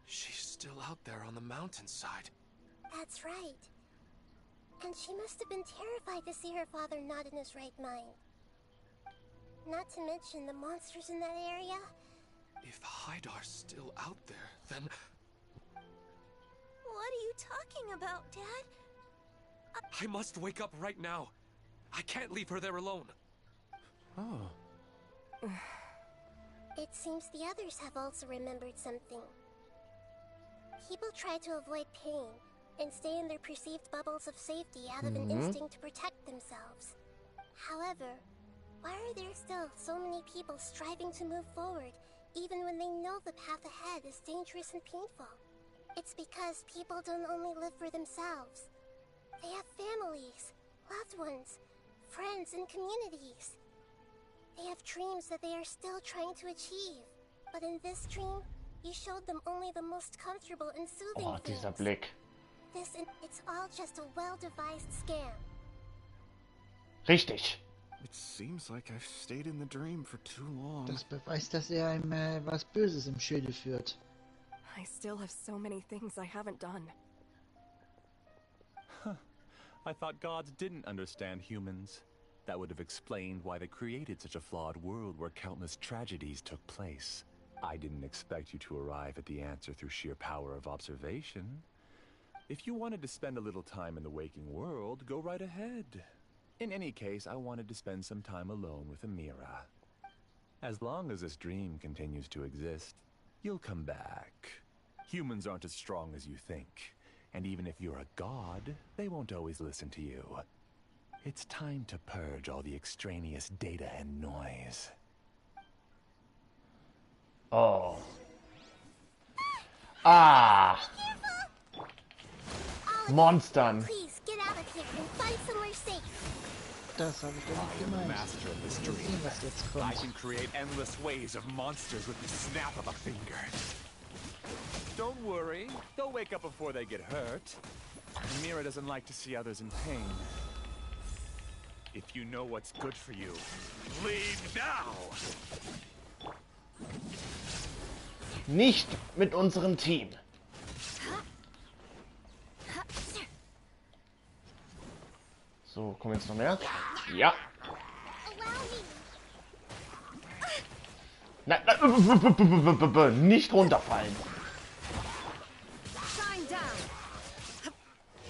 She's still out there on the mountainside. That's right. And she must have been terrified to see her father not in his right mind. Not to mention the monsters in that area. If Haidar's still out there, then... What are you talking about, Dad? I must wake up right now. I can't leave her there alone. Oh. It seems the others have also remembered something. People try to avoid pain and stay in their perceived bubbles of safety out of an instinct to protect themselves. However, why are there still so many people striving to move forward even when they know the path ahead is dangerous and painful? It's because people don't only live for themselves. They have families, loved ones, friends, and communities. They have dreams that they are still trying to achieve. But in this dream, you showed them only the most comfortable and soothing things. Dieser Blick. It's all just a well-devised scam. Richtig. It seems like I've stayed in the dream for too long. Das beweist, dass ihm was Böses im Schilde führt. I still have so many things I haven't done. I thought gods didn't understand humans. That would have explained why they created such a flawed world where countless tragedies took place. I didn't expect you to arrive at the answer through sheer power of observation. If you wanted to spend a little time in the waking world, go right ahead. In any case, I wanted to spend some time alone with Amira. As long as this dream continues to exist, you'll come back. Humans aren't as strong as you think. And even if you're a god, they won't always listen to you. It's time to purge all the extraneous data and noise. Oh. Ah. Monstern. Please get out of here and find somewhere safe. Das habe ich doch nicht gemeint. Master of this Mal sehen, dream. was jetzt I kommt. can create endless waves of monsters with the snap of a finger. Don't worry, they'll wake up before they get hurt. Amira doesn't like to see others in pain. If you know what's good for you, leave now! Nicht mit unserem Team. So, kommen jetzt noch mehr? Ja. Nein, nein, nicht runterfallen. Shine down.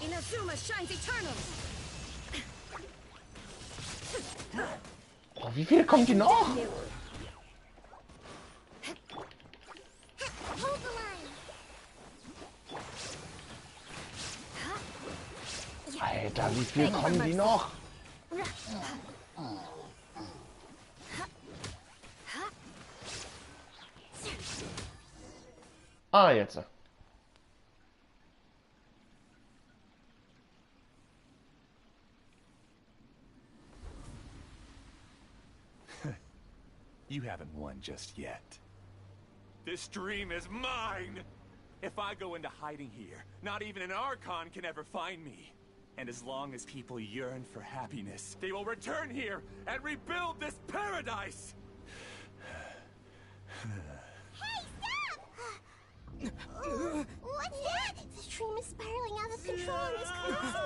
Inazuma shines eternal. Oh, wie viele kommen die noch? Hold the line. Alter, wie viele kommen die noch? Ah, jetzt. You haven't won just yet. This dream is mine! If I go into hiding here, not even an Archon can ever find me. And as long as people yearn for happiness, they will return here and rebuild this paradise! Hey, stop! What's that? The dream is spiraling out of control and is collapsing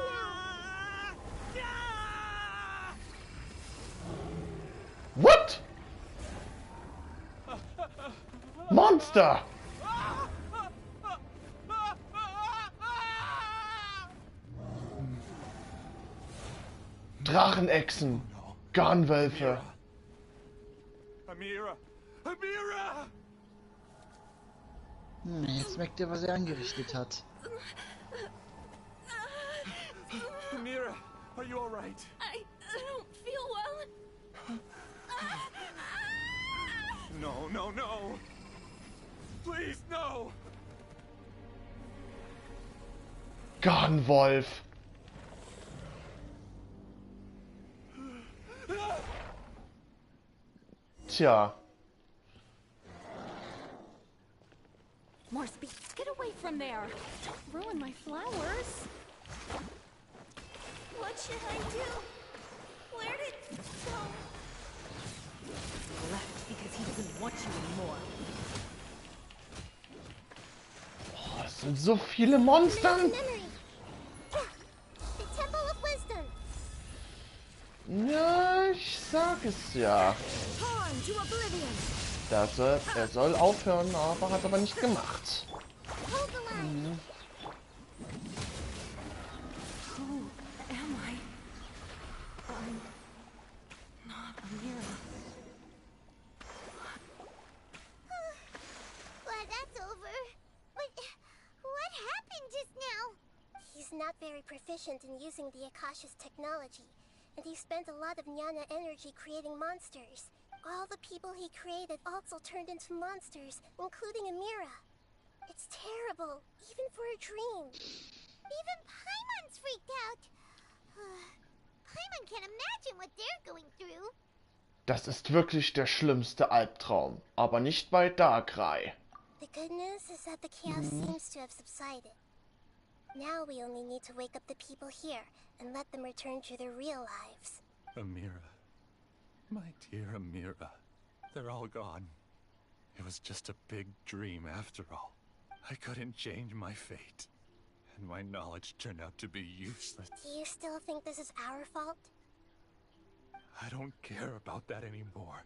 now. What? Monster! Drachenechsen, Garnwölfe. Amira! Amira! Jetzt merkt ihr, was er angerichtet hat. Amira, are you alright? I don't feel well. No, no, no! Please, no! Garnwolf. Tja. More speed. Get away from there. Don't ruin my flowers. What should I do? Where did it go? Left because he doesn't want you anymore. Oh, es sind so viele Monster. Memory. The Temple of Wisdom. Ja, ich sag es ja. On to oblivion. Er soll aufhören, aber hat aber nicht gemacht. Hold the line. Who am I? I'm not Amira. Glad that's over. But what happened just now? He's not very proficient in using the Akasha's technology, and he spent a lot of jnana energy creating monsters. All the people he created also turned into monsters, including Amira. It's terrible, even for a dream. Even Paimon's freaked out. Paimon can't imagine what they're going through. Das ist wirklich der schlimmste Albtraum, aber nicht bei Darkrai. The good news is that the chaos seems to have subsided. Now we only need to wake up the people here and let them return to their real lives. Amira. My dear Amira. They're all gone. It was just a big dream after all. I couldn't change my fate. And my knowledge turned out to be useless. Do you still think this is our fault? I don't care about that anymore.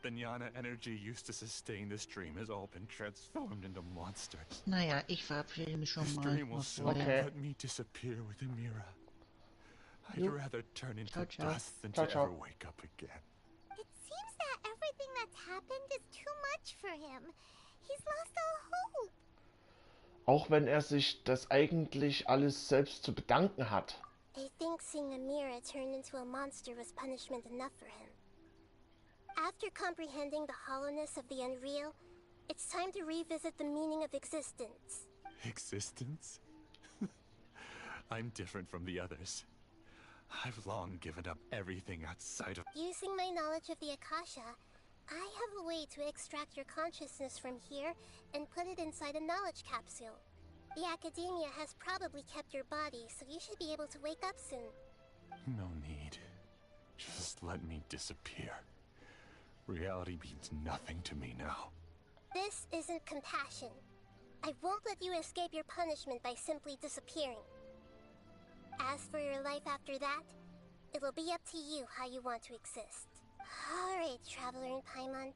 The jnana energy used to sustain this dream has all been transformed into monsters. Naja, ich verabschiede mich schon This mal. dream will Auf soon Wiedersehen. let me disappear with Amira. I'd You- rather turn into Ciao, ciao. dust than Ciao, to ciao. ever wake up again. It seems that everything that's happened is too much for him. He's lost all hope. Auch wenn er sich das eigentlich alles selbst zu bedanken hat. I think seeing Amira turn into a monster was punishment enough for him. After comprehending the hollowness of the unreal, it's time to revisit the meaning of existence. Existence? I'm different from the others. I've long given up everything outside of... Using my knowledge of the Akasha, I have a way to extract your consciousness from here and put it inside a knowledge capsule. The Academia has probably kept your body, so you should be able to wake up soon. No need. Just let me disappear. Reality means nothing to me now. This isn't compassion. I won't let you escape your punishment by simply disappearing. As for your life after that, it'll be up to you how you want to exist. Alright, Traveler and Paimon,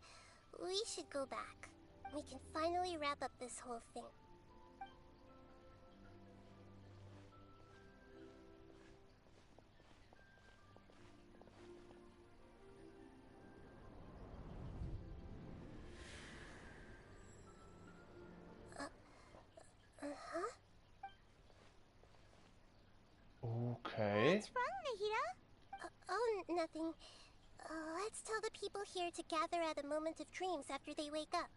we should go back. We can finally wrap up this whole thing. Okay. What's wrong, Nahida? Oh, nothing. Let's tell the people here to gather at a moment of dreams after they wake up.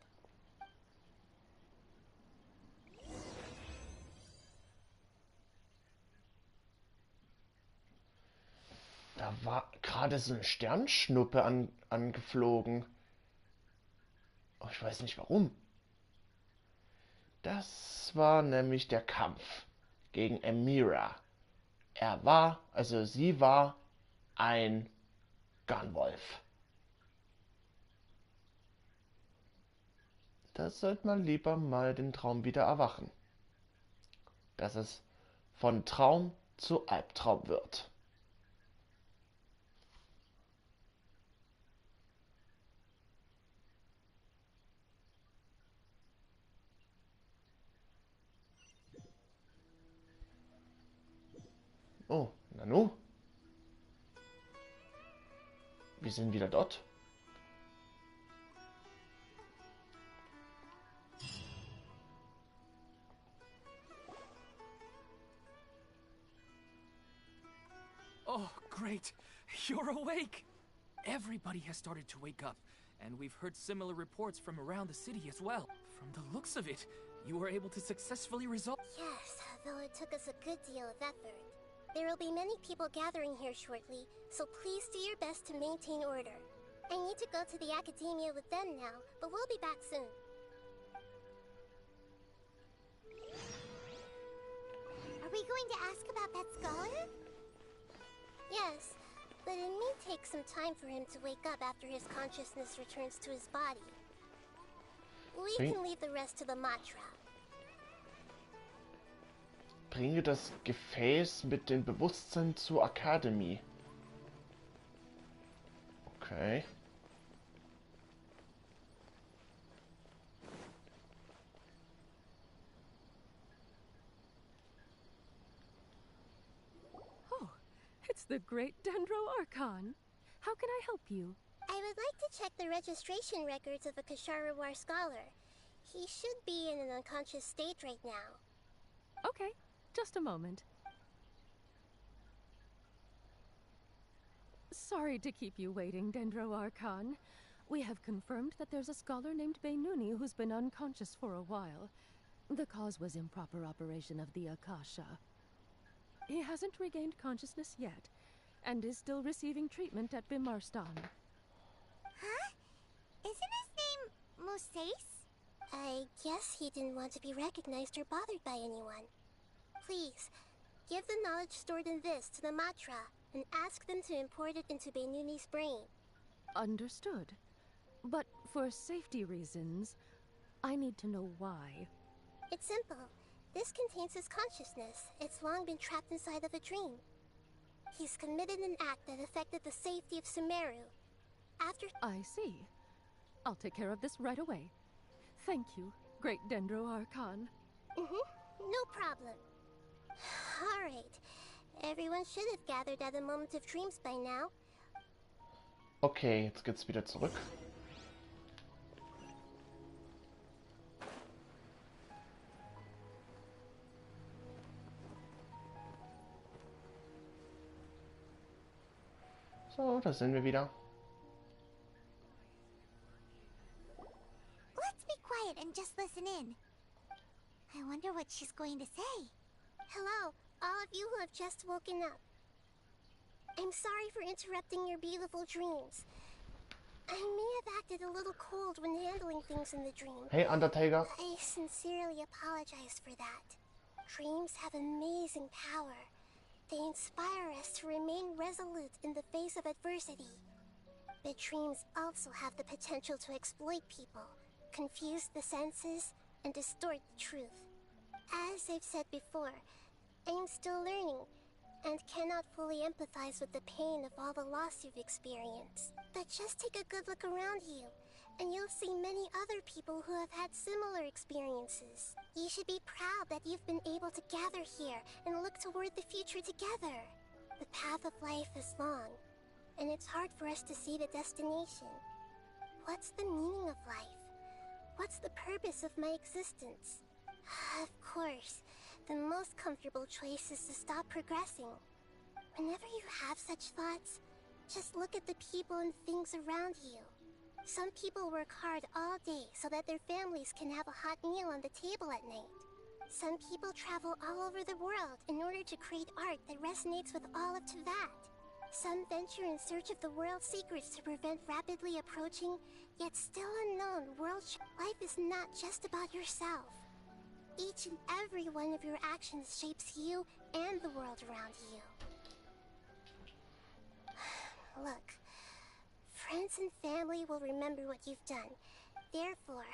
Da war gerade so eine Sternschnuppe angeflogen. Oh, ich weiß nicht warum. Das war nämlich der Kampf gegen Emira. Sie war ein Gunwolf. Da sollte man lieber mal den Traum wieder erwachen. Dass es von Traum zu Albtraum wird. Oh, Nanu? Wir sind wieder dort. Oh, great! You're awake! Everybody has started to wake up, and we've heard similar reports from around the city as well. From the looks of it, you were able to successfully resolve... Yes, though it took us a good deal of effort. There will be many people gathering here shortly, so please do your best to maintain order. I need to go to the academia with them now, but we'll be back soon. Are we going to ask about that scholar? Yes, but it may take some time for him to wake up after his consciousness returns to his body. We can leave the rest to the mantra. Bringe das Gefäß mit dem Bewusstsein zur Akademie. Okay. Oh, it's the great Dendro Archon. How can I help you? I would like to check the registration records of a Kasharawar scholar. He should be in an unconscious state right now. Okay, just a moment. Sorry to keep you waiting, Dendro Archon. We have confirmed that there's a scholar named Beinuni who's been unconscious for a while. The cause was improper operation of the Akasha. He hasn't regained consciousness yet, and is still receiving treatment at Bimarstan. Huh? Isn't his name Moses? I guess he didn't want to be recognized or bothered by anyone. Please, give the knowledge stored in this to the Matra, and ask them to import it into Beinuni's brain. Understood. But for safety reasons, I need to know why. It's simple. This contains his consciousness. It's long been trapped inside of a dream. He's committed an act that affected the safety of Sumeru. After... I see. I'll take care of this right away. Thank you, Great Dendro Archon. No problem. Alright. Everyone should have gathered at a moment of dreams by now. Okay, jetzt geht's wieder zurück. So, da sind wir wieder. Let's be quiet and just listen in. I wonder what she's going to say. Hello, all of you who have just woken up. I'm sorry for interrupting your beautiful dreams. I may have acted a little cold when handling things in the dream. Hey, Undertaker. I sincerely apologize for that. Dreams have amazing power. They inspire us to remain resolute in the face of adversity. But dreams also have the potential to exploit people, confuse the senses, and distort the truth. As I've said before, I'm still learning, and cannot fully empathize with the pain of all the loss you've experienced. But just take a good look around you, and you'll see many other people who have had similar experiences. You should be proud that you've been able to gather here and look toward the future together. The path of life is long, and it's hard for us to see the destination. What's the meaning of life? What's the purpose of my existence? Of course, the most comfortable choice is to stop progressing. Whenever you have such thoughts, just look at the people and things around you. Some people work hard all day so that their families can have a hot meal on the table at night. Some people travel all over the world in order to create art that resonates with all of that. Some venture in search of the world's secrets to prevent rapidly approaching, yet still unknown life is not just about yourself. Each and every one of your actions shapes you and the world around you. Look, friends and family will remember what you've done. Therefore,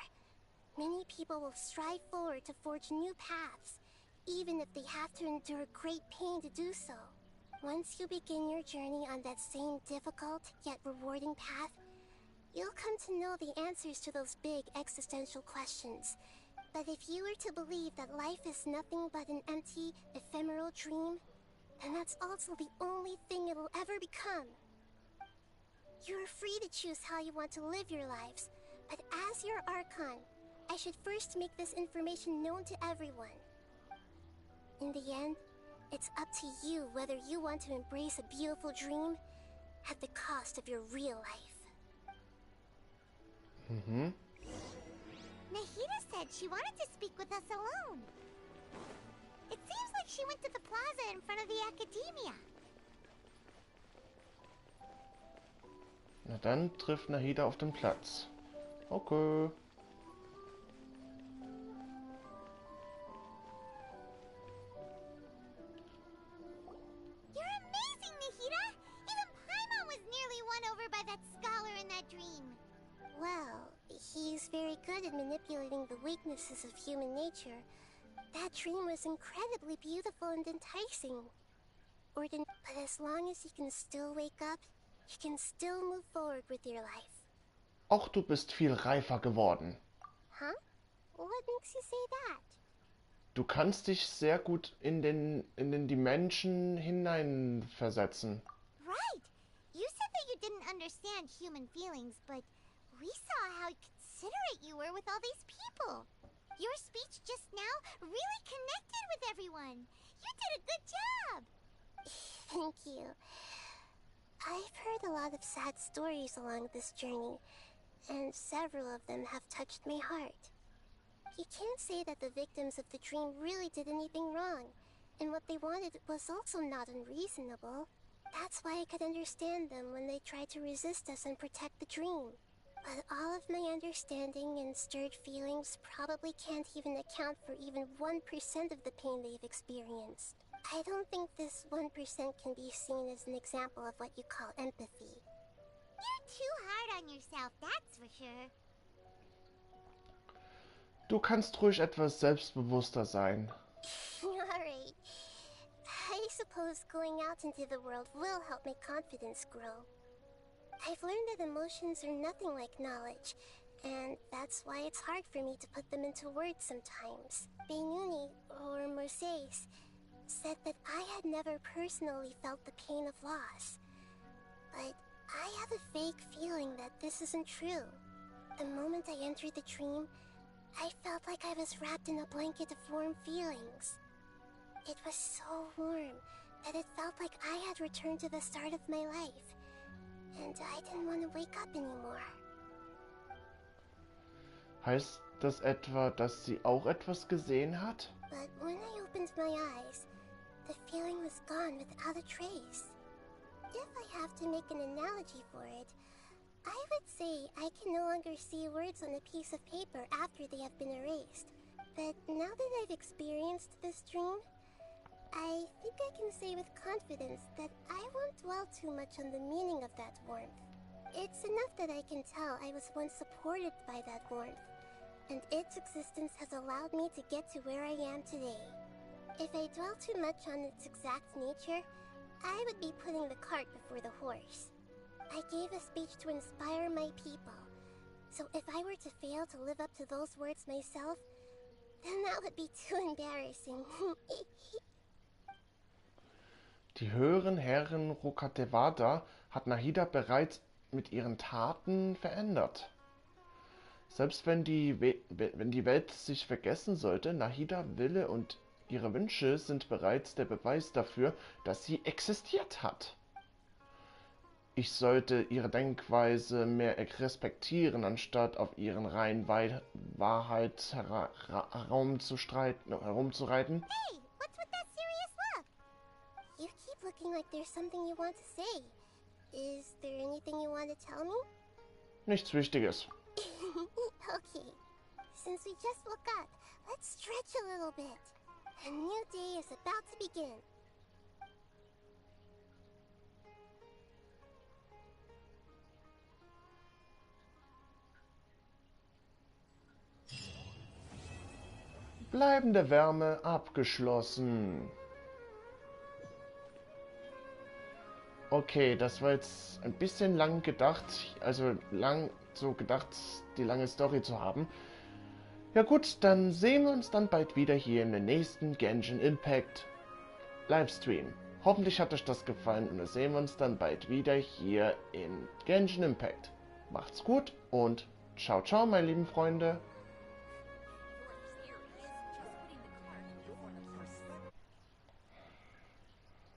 many people will strive forward to forge new paths, even if they have to endure great pain to do so. Once you begin your journey on that same difficult yet rewarding path, you'll come to know the answers to those big existential questions. But if you were to believe that life is nothing but an empty, ephemeral dream, then that's also the only thing it'll ever become. You're free to choose how you want to live your lives, but as your Archon, I should first make this information known to everyone. In the end, it's up to you whether you want to embrace a beautiful dream at the cost of your real life. Nahida said she wanted to speak with us alone. It seems like she went to the plaza in front of the academia. Na dann trifft Nahida auf den Platz. Okay. You're amazing, Nahida! Even Paimon was nearly won over by that scholar in that dream. Well, he's very good at manipulating the weaknesses of human nature. That dream was incredibly beautiful and enticing. But as long as you can still wake up, you can still move forward with your life. Auch du bist viel reifer geworden. Huh? What makes you say that? Du kannst dich sehr gut in die Menschen hineinversetzen. Right! You said that you didn't understand human feelings, but we saw how considerate you were with all these people. Your speech just now really connected with everyone. You did a good job! Thank you. I've heard a lot of sad stories along this journey, and several of them have touched my heart. You can't say that the victims of the dream really did anything wrong, and what they wanted was also not unreasonable. That's why I could understand them when they tried to resist us and protect the dream. But all of my understanding and stirred feelings probably can't even account for even 1% of the pain they've experienced. I don't think this 1% can be seen as an example of what you call empathy. You're too hard on yourself, that's for sure. Du kannst ruhig etwas selbstbewusster sein. Alright. I suppose going out into the world will help my confidence grow. I've learned that emotions are nothing like knowledge, and that's why it's hard for me to put them into words sometimes. Benuni, or Mercedes, said that I had never personally felt the pain of loss. But I have a vague feeling that this isn't true. The moment I entered the dream, I felt like I was wrapped in a blanket of warm feelings. It was so warm that it felt like I had returned to the start of my life, and I didn't want to wake up anymore. Heißt das etwa, dass sie auch etwas gesehen hat? But when I opened my eyes, the feeling was gone without a trace. If I have to make an analogy for it, I would say I can no longer see words on a piece of paper after they have been erased. But now that I've experienced this dream, I think I can say with confidence that I won't dwell too much on the meaning of that warmth. It's enough that I can tell I was once supported by that warmth, and its existence has allowed me to get to where I am today. If I dwell too much on its exact nature, I would be putting the cart before the horse. I gave a speech to inspire my people, so if I were to fail to live up to those words myself, then that would be too embarrassing. Die höheren Herren Rokatevada hat Nahida bereits mit ihren Taten verändert. Selbst wenn die Welt sich vergessen sollte, Nahida Wille und ihre Wünsche sind bereits der Beweis dafür, dass sie existiert hat. Ich sollte ihre Denkweise mehr respektieren, anstatt auf ihren reinen Wahrheit herumzureiten. Hey, what's with that serious look? You keep looking like there's something you want to say. Is there anything you want to tell me? Nichts Wichtiges. Okay. Since we just woke up, let's stretch a little bit. A new day is about to begin. Bleibende Wärme abgeschlossen. Okay, das war jetzt ein bisschen lang gedacht. Also lang so gedacht, die lange Story zu haben. Ja gut, dann sehen wir uns dann bald wieder hier in den nächsten Genshin Impact Livestream. Hoffentlich hat euch das gefallen und dann sehen wir uns dann bald wieder hier in Genshin Impact. Macht's gut und ciao ciao meine lieben Freunde.